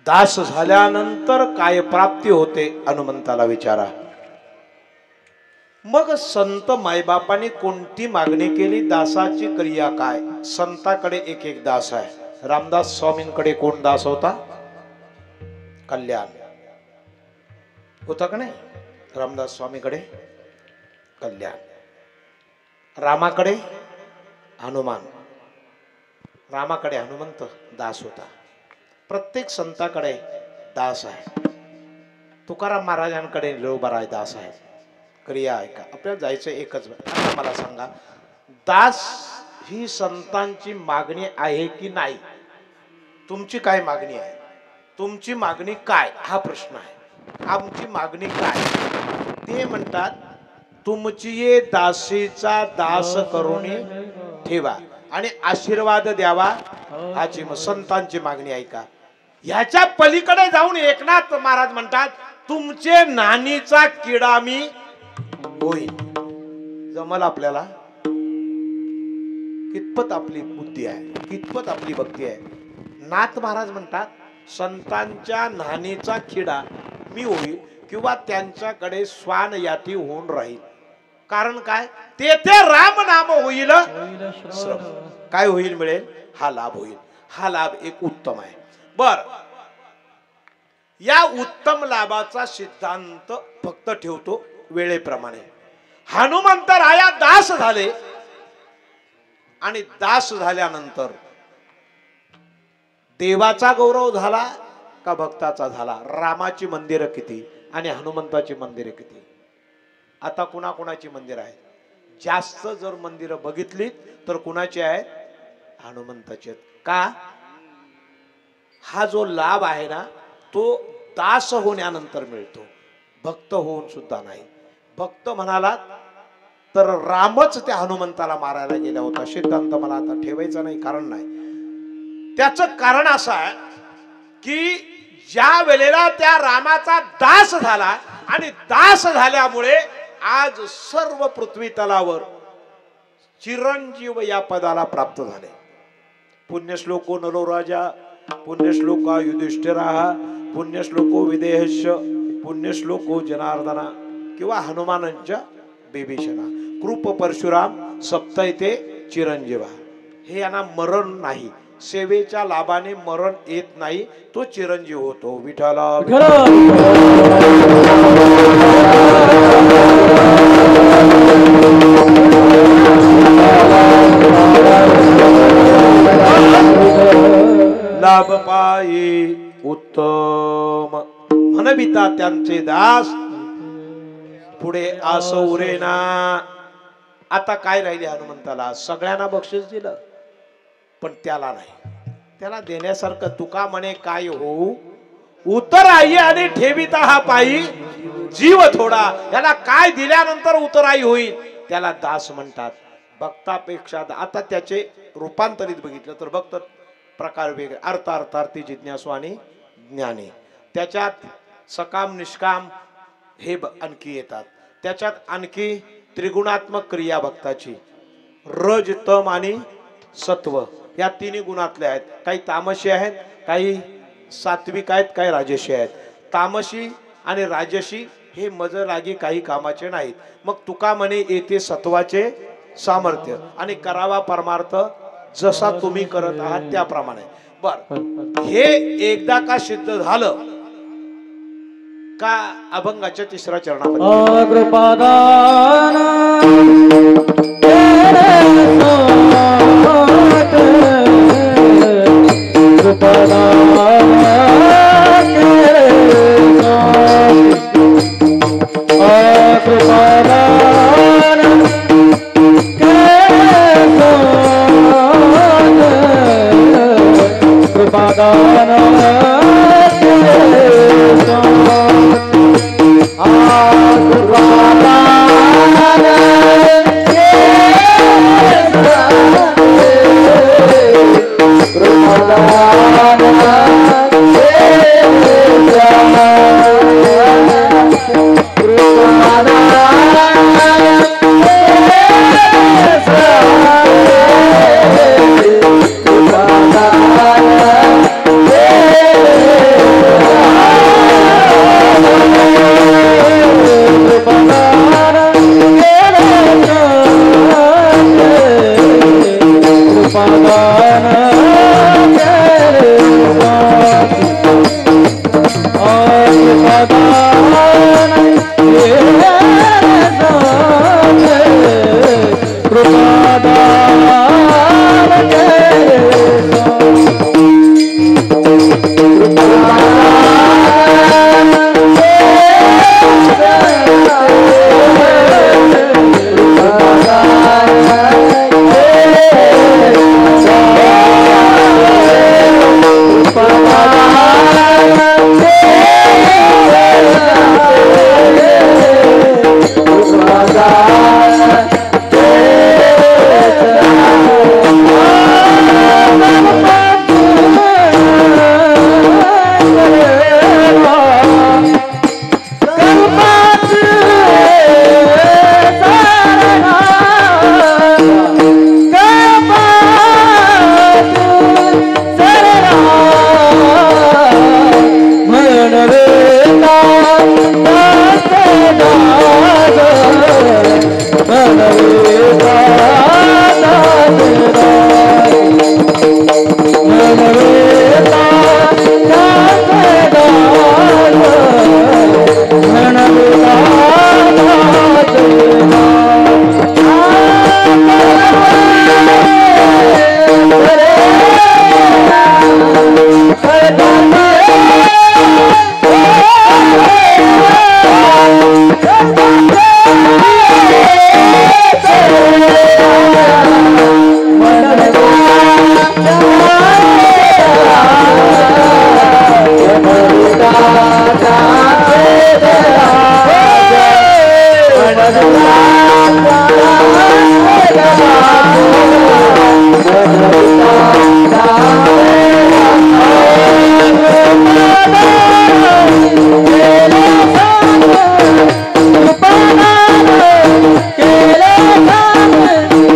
दास झाल्यानंतर काय प्राप्ती होते हनुमंताला विचारा. मग संत मायबापाने कोणती मागणी केली, दासाची क्रिया काय. संताकडे एक एक दास आहे. रामदास स्वामींकडे कोण दास होता? कल्याण होता का नाही? रामदास स्वामीकडे कल्याण. रामाकडे हनुमान. रामाकडे हनुमंत दास होता. प्रत्येक संताकडे दास आहे. तुकाराम महाराजांकडे निरोबराय दास आहे. क्रिया आहे का? आपल्याला जायचं एकच. आता मला सांगा, दास ही संतांची मागणी आहे की नाही? तुमची काय मागणी आहे? तुमची मागणी काय हा प्रश्न आहे. आमची मागणी काय? ते म्हणतात तुमची ये दासीचा दास करून ठेवा आणि आशीर्वाद द्यावा. हाची संतांची मागणी आहे का? ह्याच्या पलीकडे जाऊन एकनाथ महाराज म्हणतात तुमचे नानीचा किडा मी होईल. जमल आपल्याला? कितपत आपली बुद्धी आहे, कितपत आपली भक्ती आहे. नाथ महाराज म्हणतात संतांच्या नानीचा किडा मी होईल किंवा त्यांच्याकडे स्वान याती होऊन राहील. कारण काय? तेथे राम नाम होईल. काय होईल? मिळेल. हा लाभ होईल. हा लाभ एक उत्तम आहे. बर, या उत्तम लाभाचा सिद्धांत फक्त ठेवतो वेळेप्रमाणे. हनुमंत राया दास झाले आणि दास झाल्यानंतर देवाचा गौरव झाला का भक्ताचा झाला? रामाची मंदिरं किती आणि हनुमंताची मंदिरं किती? आता कुणाकुणाची मंदिर आहे? जास्त जर मंदिरं बघितली तर कुणाची आहेत? हनुमंताची. का? हा जो लाभ आहे ना तो दास होण्यानंतर मिळतो, भक्त होऊन सुद्धा नाही. भक्त म्हणाला तर रामच त्या हनुमंताला मारायला गेला होता. सिद्धांत मला आता ठेवायचा नाही, कारण नाही. त्याचं कारण असं आहे की ज्या वेळेला त्या रामाचा दास झाला आणि दास झाल्यामुळे आज सर्व पृथ्वी तलावर चिरंजीव या पदाला प्राप्त झाले. पुण्यश्लोको नलो राजा, पुण्यश्लोका युधिष्ठिरा, पुण्यश्लोको विदेहश, पुण्यश्लोको जनार्दना किंवा हनुमानांच्या बिभीषणा, कृप परशुराम सप्तैते चिरंजीवा. हे यांना मरण नाही, सेवेच्या लाभाने मरण येत नाही, तो चिरंजीव होतो. विठ्ठला लाभ पायी उत्तम म्हणविता त्यांचे दास, पुढे आस उरेना. आता काय राहिले हनुमंताला? सगळ्यांना बक्षीस दिलं पण त्याला नाही. त्याला देण्यासारखं तुका म्हणे काय होऊ, उतराई आणि ठेविता हा पायी जीव थोडा. याला काय दिल्यानंतर उतराई होईल त्याला दास म्हणतात. भक्तापेक्षा आता त्याचे रूपांतरित बघितलं तर भक्त प्रकार वेगळे, अर्थार्थी जिज्ञासू आणि ज्ञानी. त्याच्यात सकाम निष्काम हे आणखी येतात. त्याच्यात आणखी त्रिगुणात्मक क्रिया भक्ताची, रज तम आणि सत्व या तिन्ही गुणातले आहेत. काही तामसी आहेत, काही सात्विक आहेत, काही राजसी आहेत. तामसी आणि राजसी हे मज लागी काही कामाचे नाहीत. मग तुका म्हणे येथे सत्वाचे सामर्थ्य आणि करावा परमार्थ जसा तुम्ही करत आहात त्याप्रमाणे. बर, हे एकदा का सिद्ध झालं का अभंगाच्या तिसऱ्या चरणामध्ये कृपादान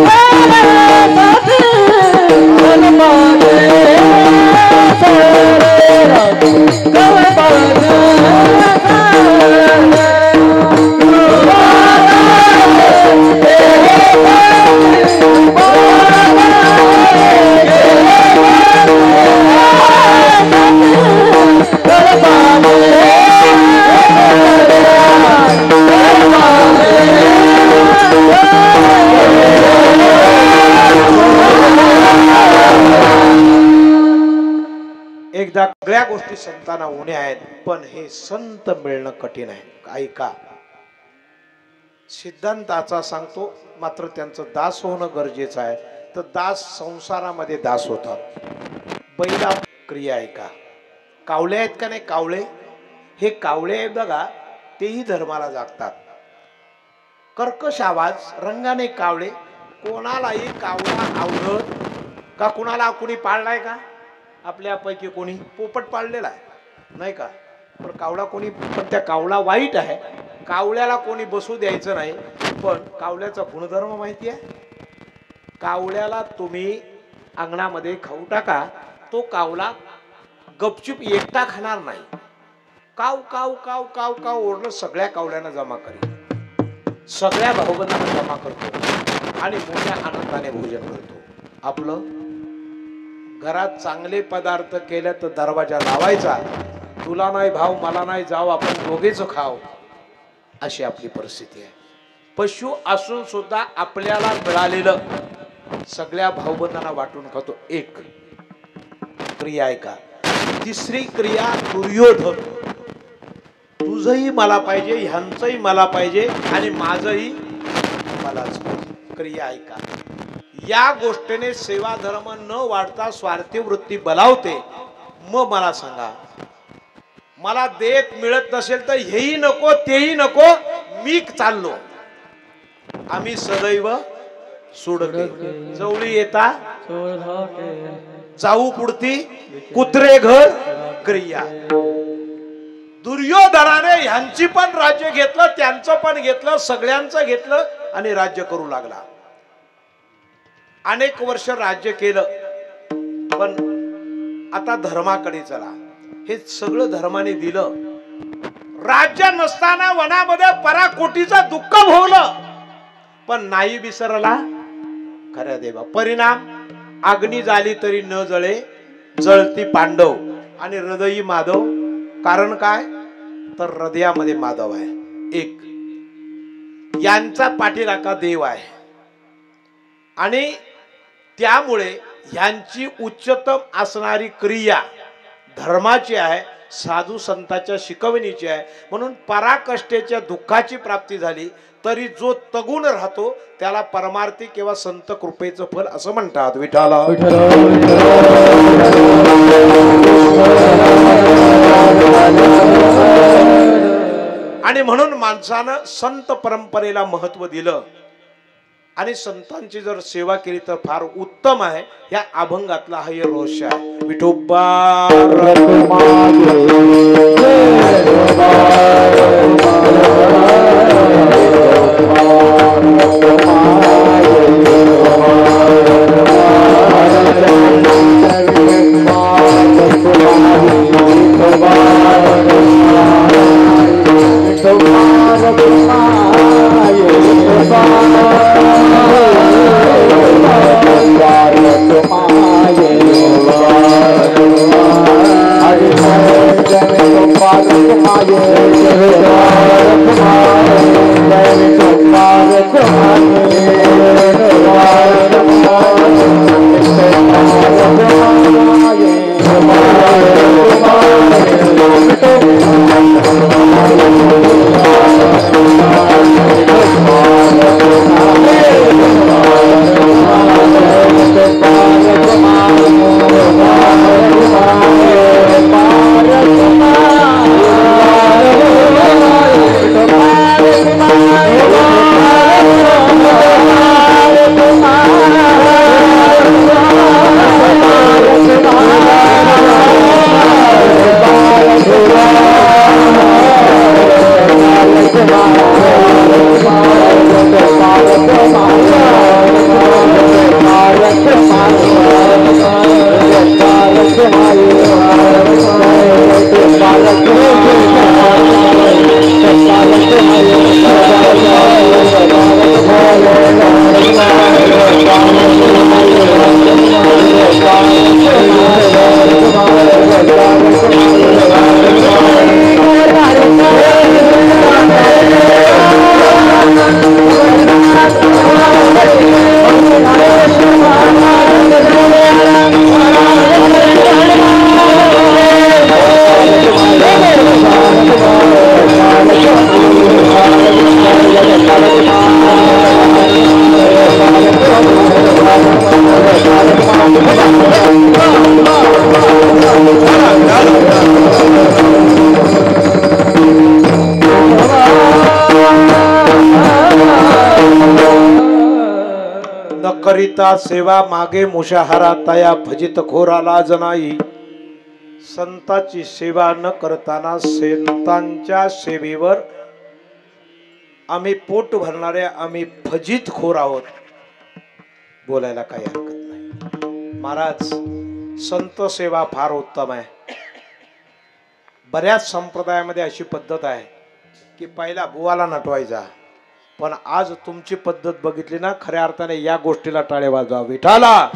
Hey! सगळ्या गोष्टी संतांना उण्या आहेत, पण हे संत मिळणं कठीण आहे. ऐका, सिद्धांताचा सांगतो, मात्र त्यांचं दास होणं गरजेचं आहे. तर दास संसारामध्ये दास होतात. पहिला क्रिया ऐका. कावळे आहेत का नाही, कावळे, हे कावळे आहेत बघा, तेही धर्माला जागतात. कर्कश आवाज, रंगाने कावळे. कोणालाही कावळा आवडत का? कुणाला कुणी पाळलाय का? आपल्यापैकी कोणी पोपट पाळलेला आहे नाही का? पण कावळा कोणी, पण त्या कावळा वाईट आहे, कावळ्याला कोणी बसू द्यायचं नाही. पण कावळ्याचा गुणधर्म माहिती आहे? कावळ्याला तुम्ही अंगणामध्ये खाऊ टाका, तो कावळा गपचूप एकटा खाणार नाही. काव काव काव काव काव ओरडून सगळ्या कावळ्यांना जमा करेल, सगळ्या भाऊबंधांना जमा करतो आणि मोठ्या आनंदाने भोजन करतो. आपलं घरात चांगले पदार्थ केले तर दरवाजा लावायचा, तुला नाही भाऊ, मला नाही, जाऊ आपण दोघेच खाऊ, अशी आपली परिस्थिती आहे. पशु असून सुद्धा आपल्याला मिळालेलं सगळ्या भाऊबंधांना वाटून खातो. एक क्रिया आहे का? तिसरी क्रिया, दुर्योधन, तुझंही मला पाहिजे, ह्यांचंही मला पाहिजे आणि माझंही मलाच पाहिजे. क्रिया आहे का? या गोष्टीने सेवा धर्म न वाढता स्वार्थी वृत्ती बलावते. मग मला सांगा, मला देत मिळत नसेल तर हेही नको तेही नको, मी चाललो. आम्ही सदैव सोडके, जवळी येता जाऊ पुढती, कुत्रे घर क्रिया. दुर्योधनाने ह्यांची पण राज्य घेतलं, त्यांचं पण घेतलं, सगळ्यांचं घेतलं आणि राज्य करू लागला. अनेक वर्ष राज्य केलं, पण आता धर्माकडे चला. हे सगळं धर्माने दिलं. राज्य नसताना वनामध्ये पराकोटीचं दुःख भोगलं, पण नाही विसरला खऱ्या देवा. परिणाम, अग्नी झाली तरी न जळे, जळती पांडव आणि हृदयी माधव. कारण काय? तर हृदयामध्ये माधव आहे. एक यांचा पाठीराखा देव आहे आणि त्यामुळे यांची उच्चतम असणारी क्रिया धर्माची आहे, साधू संतांच्या शिकवणीची आहे. म्हणून पराकष्टेच्या दुःखाची प्राप्ती झाली तरी जो तगुण राहतो त्याला परमार्थी किंवा संत कृपेचं फल असं म्हणतात. विठाला आणि म्हणून माणसानं संत परंपरेला महत्व दिलं आणि संतांची जर सेवा केली तर फार उत्तम आहे. या अभंगातला हा रोष आहे. विठोबा करिता सेवा मागे मुशाहारा तया भजित खोराला जनाई. संतांची सेवा न करताना संतांच्या सेवेवर आम्ही पोट भरणारे आम्ही फजित खोर आहोत. बोलायला काही हरकत नाही. महाराज, संत सेवा फार उत्तम आहे. बऱ्याच संप्रदायामध्ये अशी पद्धत आहे की पहिला बुवाला नटवायचा, पण आज तुमची पद्धत बघितली ना, खऱ्या अर्थाने या गोष्टीला टाळे वाजवा. विठाला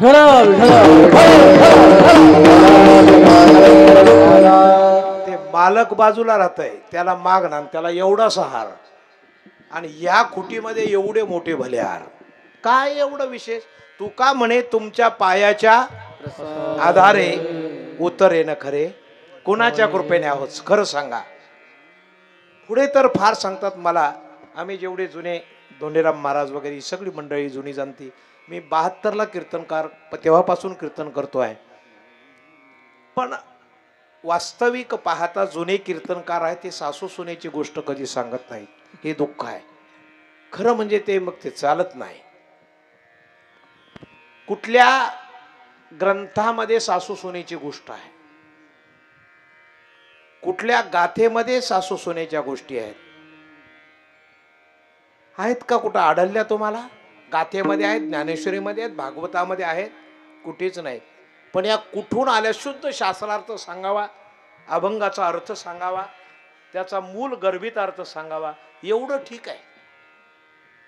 ते मालक बाजूला राहतय, त्याला मागणार, त्याला एवढासा हार, आणि या खुटीमध्ये एवढे मोठे भले हार. काय एवढं विशेष? तू का म्हणे तुमच्या पायाच्या आधारे उतरे न खरे, कोणाच्या कृपेने आहोत खरं सांगा. पुढे तर फार सांगतात मला. आम्ही जेवढे जुने धोंडेराम महाराज वगैरे ही सगळी मंडळी जुनी जाणती. मी 72ला कीर्तनकार, तेव्हापासून कीर्तन करतो आहे. पण वास्तविक पाहता जुने कीर्तनकार आहे ते सासू सुनेची गोष्ट कधी सांगत नाहीत. हे दुःख आहे खरं. म्हणजे ते मग ते चालत नाही. कुठल्या ग्रंथामध्ये सासू सुनेची गोष्ट आहे? कुठल्या गाथेमध्ये सासू सुनेच्या गोष्टी आहेत? आहेत का कुठं आढळल्या तुम्हाला? गाथेमध्ये आहेत, ज्ञानेश्वरीमध्ये आहेत, भागवतामध्ये आहेत? कुठेच नाही. पण या कुठून आल्या? शुद्ध शास्त्रार्थ सांगावा, अभंगाचा अर्थ सांगावा, त्याचा मूल गर्भित अर्थ सांगावा, एवढं ठीक आहे.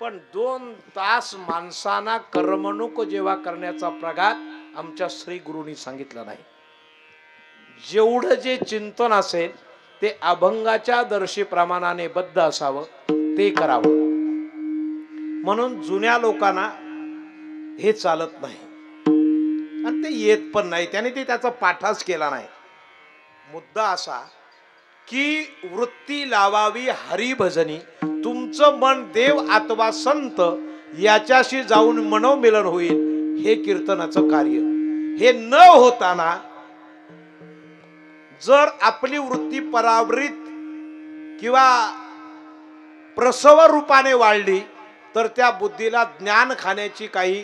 पण 2 तास माणसांना कर्मणूक जेव्हा करण्याचा प्रघात आमच्या श्री गुरूंनी सांगितलं नाही. जेवढं जे चिंतन असेल ते अभंगाच्या दर्शी प्रमाणाने बद्ध असावं, ते करावं. म्हणून जुन्या लोकांना हे चालत नाही आणि ते येत पण नाही. त्याने ते त्याचा पाठाच केला नाही. मुद्दा असा की वृत्ती लावावी हरिभजनी, तुमचं मन देव अथवा संत याच्याशी जाऊन मनोमिलन होईल, हे कीर्तनाचं कार्य. हे न होताना जर आपली वृत्ती परावृत किंवा प्रसव रूपाने वाढली तर त्या बुद्धीला ज्ञान खाण्याची काही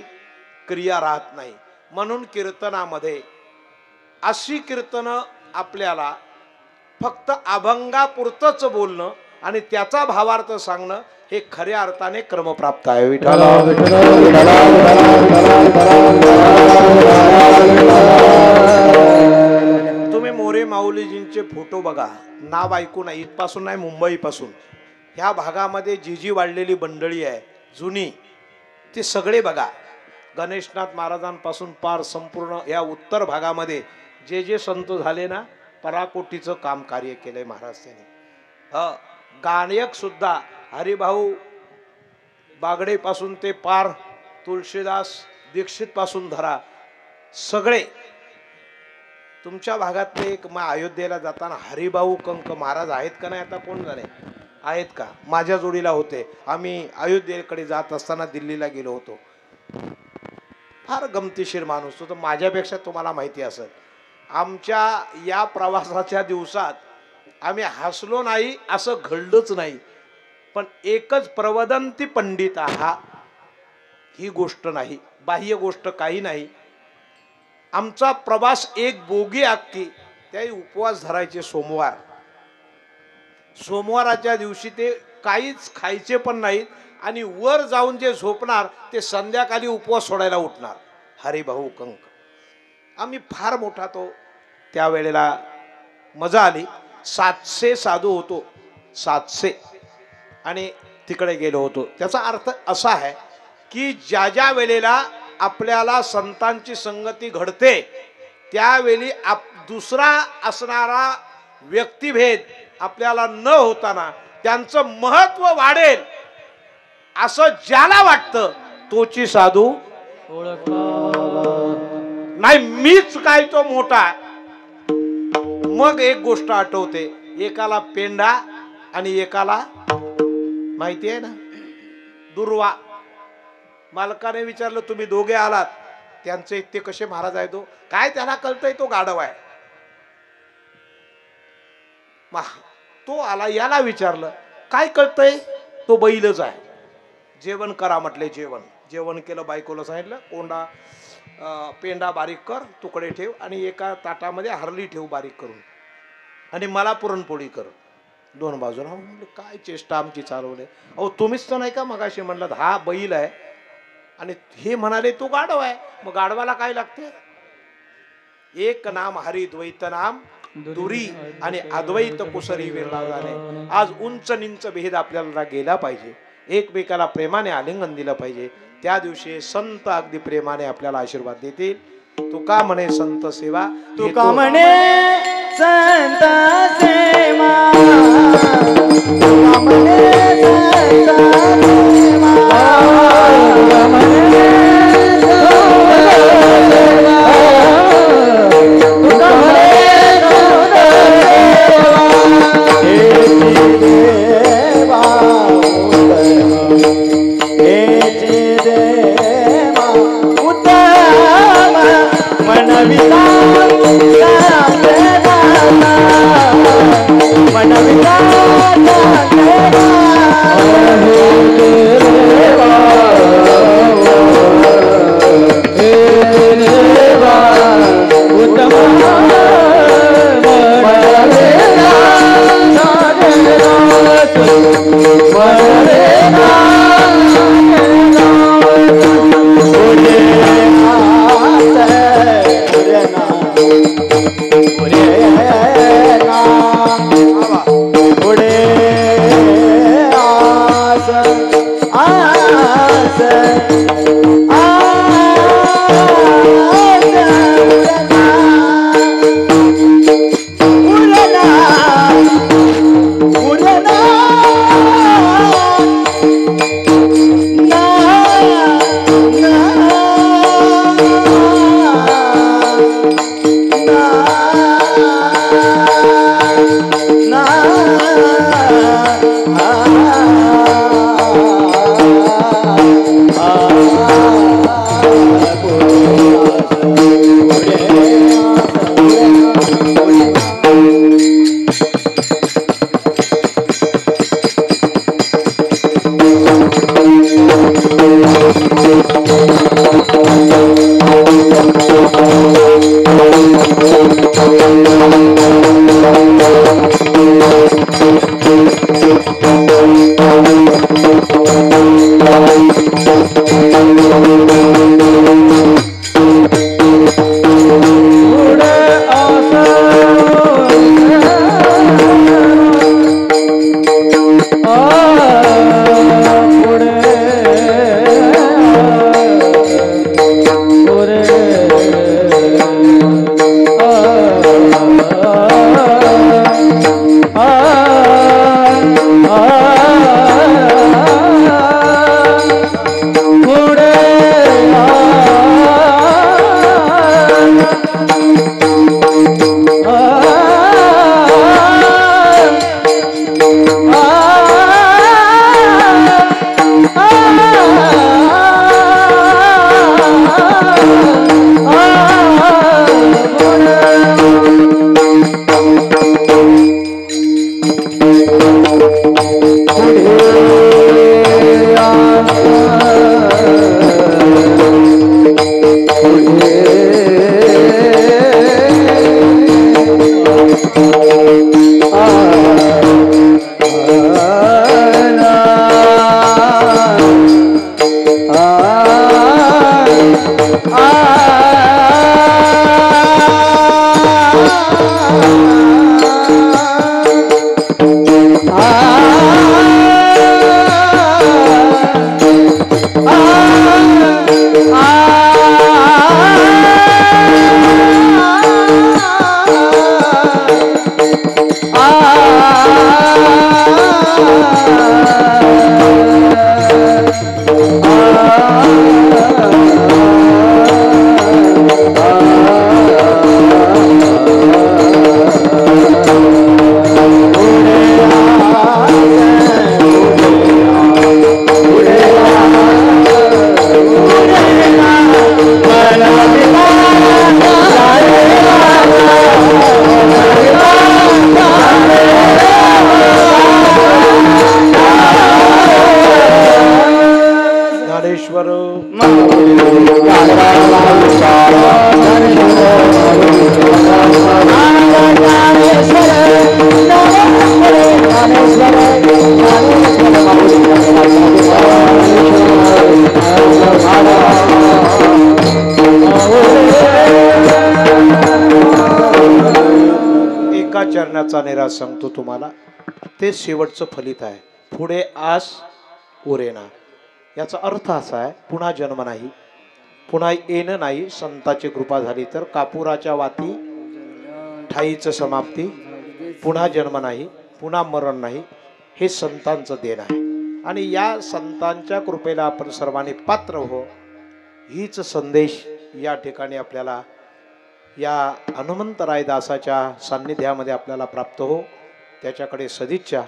क्रिया राहत नाही. म्हणून कीर्तनामध्ये अशी कीर्तनं आपल्याला फक्त अभंगापुरतच बोलणं आणि त्याचा भावार्थ सांगणं हे खऱ्या अर्थाने क्रमप्राप्त आहे. विठ्ठला तुम्ही मोरे माऊलीजींचे फोटो बघा. नाव ऐकून, इथपासून नाही, मुंबईपासून ह्या भागामध्ये जी जी वाढलेली मंडळी आहे जुनी, ते सगळे बघा. गणेशनाथ महाराजांपासून पार संपूर्ण या उत्तर भागामध्ये जे जे संत झाले ना, पराकोटीचं काम कार्य केलंय महाराज त्यांनी. गायक सुद्धा हरिभाऊ बागडे पासून ते पार तुळशीदास दीक्षित पासून धरा, सगळे. तुमच्या भागातले एक अयोध्येला जाताना हरिभाऊ कंक महाराज आहेत का नाही आता कोण जाणे? आहेत का? माझ्या जोडीला होते. आम्ही अयोध्येकडे जात असताना दिल्लीला गेलो होतो. फार गमतीशीर माणूस तो. माझ्यापेक्षा तुम्हाला माहिती असेल. आमच्या या प्रवासाच्या दिवसात आम्ही हसलो नाही असं घडलंच नाही. पण एकच प्रवदंती पंडित आहा, ही गोष्ट नाही, बाह्य गोष्ट काही नाही. आमचा प्रवास एक बोगी अख्खी, त्याही उपवास धरायचे सोमवार. सोमवाराच्या दिवशी ते काहीच खायचे पण नाहीत आणि वर जाऊन जे झोपणार ते संध्याकाळी उपवास सोडायला उठणार. हरिभाऊ कंक. आम्ही फार मोठा तो त्यावेळेला मजा आली. 700 साधू होतो, 700, आणि तिकडे गेलो होतो. त्याचा अर्थ असा आहे की ज्या ज्या वेळेला आपल्याला संतांची संगती घडते त्यावेळी दुसरा असणारा व्यक्तिभेद आपल्याला न होताना त्यांचं महत्व वाढेल असं ज्याला वाटतं तोची साधू नाही, मीच काय तो मोठा. मग एक गोष्ट आठवते, एकाला पेंडा आणि एकाला माहिती आहे ना दुर्वा. मालकाने विचारलं तुम्ही दोघे आलात, त्यांचे ते कसे महाराज आहे? तो काय त्याला कळतंय, तो गाढव आहे. तो आला, याला विचारलं काय कळतंय? तो बैलच आहे. जेवण करा म्हटले. जेवण जेवण केलं, बायकोला सांगितलं कोंडा पेंडा बारीक कर, तुकडे ठेव आणि एका ताटामध्ये हरली ठेव बारीक करून, आणि मला पुरणपोळी कर. दोन बाजूला. म्हणले काय चेष्टा आमची चालवले. अहो तुम्हीच तर नाही का मगाशी म्हणलं हा बैल आहे आणि हे म्हणाले तू गाढव आहे. मग गाढवाला काय लागते? एक नाम हरी द्वैत नाम दुरी आणि अद्वैत कुसरी विरला जाणे. आज उंच निंच भेद आपल्याला गेला पाहिजे, एकमेकाला प्रेमाने आलिंगन दिलं पाहिजे. त्या दिवशी संत अगदी प्रेमाने आपल्याला आशीर्वाद देतील. तुका म्हणे संत सेवा, तुका म्हणे संत सेवा, तुका म्हणे संत सेवा, तुका म्हणे वेळा सांगतो तुम्हाला, ते शेवटचं फलित आहे. पुढे आस उरेना. याचा अर्थ असा आहे, पुन्हा जन्म नाही, पुन्हा येणं नाही. संताची कृपा झाली तर कापुराच्या वाती ठाईचं समाप्ती, पुन्हा जन्म नाही, पुन्हा मरण नाही. हे संतांचं देण आहे. आणि या संतांच्या कृपेला आपण सर्वांनी पात्र हो, हीच संदेश या ठिकाणी आपल्याला या हनुमंतराय दासाच्या सान्निध्यामध्ये आपल्याला प्राप्त हो, त्याच्याकडे सदिच्छा.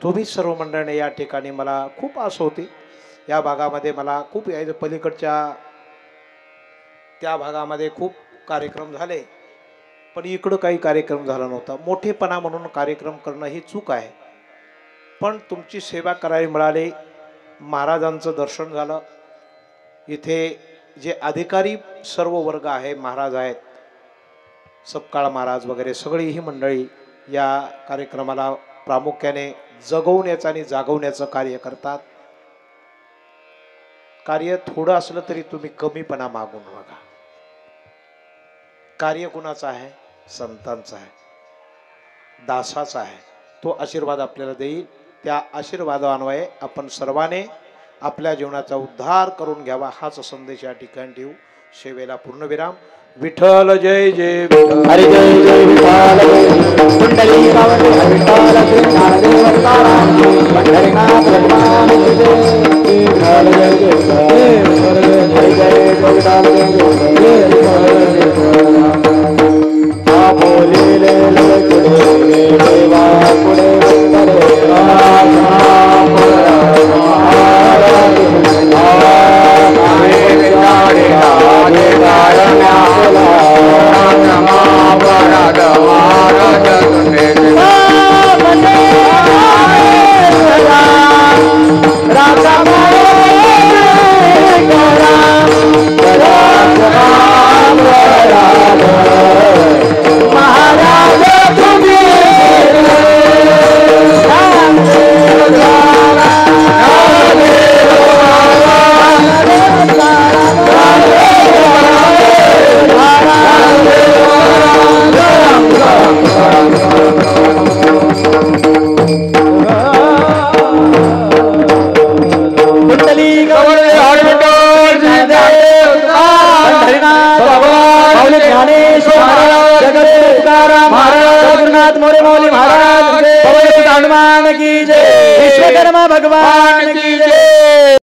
तुम्ही सर्व मंडळीने या ठिकाणी मला खूप आस होती. या भागामध्ये मला खूप यायचं, पलीकडच्या त्या भागामध्ये खूप कार्यक्रम झाले, पण इकडं काही कार्यक्रम झाला नव्हता. मोठेपणा म्हणून कार्यक्रम करणं ही चूक आहे, पण तुमची सेवा करायला मिळाली. महाराजांचं दर्शन झालं. इथे जे अधिकारी सर्व वर्ग आहे, महाराज आहेत, सपकाळ महाराज वगैरे सगळी ही मंडळी या कार्यक्रमाला प्रामुख्याने जगवण्याचं आणि जागवण्याचं कार्य करतात. कार्य थोडं असलं तरी तुम्ही कमीपणा मागू नका. कार्य कुणाचं आहे? संतांचा आहे, दासाचा आहे. तो आशीर्वाद आपल्याला देईल. त्या आशीर्वादान्वये आपण सर्वांनी आपल्या जीवनाचा उद्धार करून घ्यावा, हाच संदेश या ठिकाणी ठेवू. सेवेला पूर्णविराम. विठ्ठल जय जय विठ्ठल. हरी जय जय विठ्ठल कुंडली कावडे विठ्ठल कृष्णादेव ताराम पंढरीनाथ भगवान की जय. विठ्ठल जय जय विठ्ठल हरी जय विठ्ठल जय बोलिले पुढे देवा पुढे महाराज, हनुमान की जय, विश्वकर्मा भगवान की जय.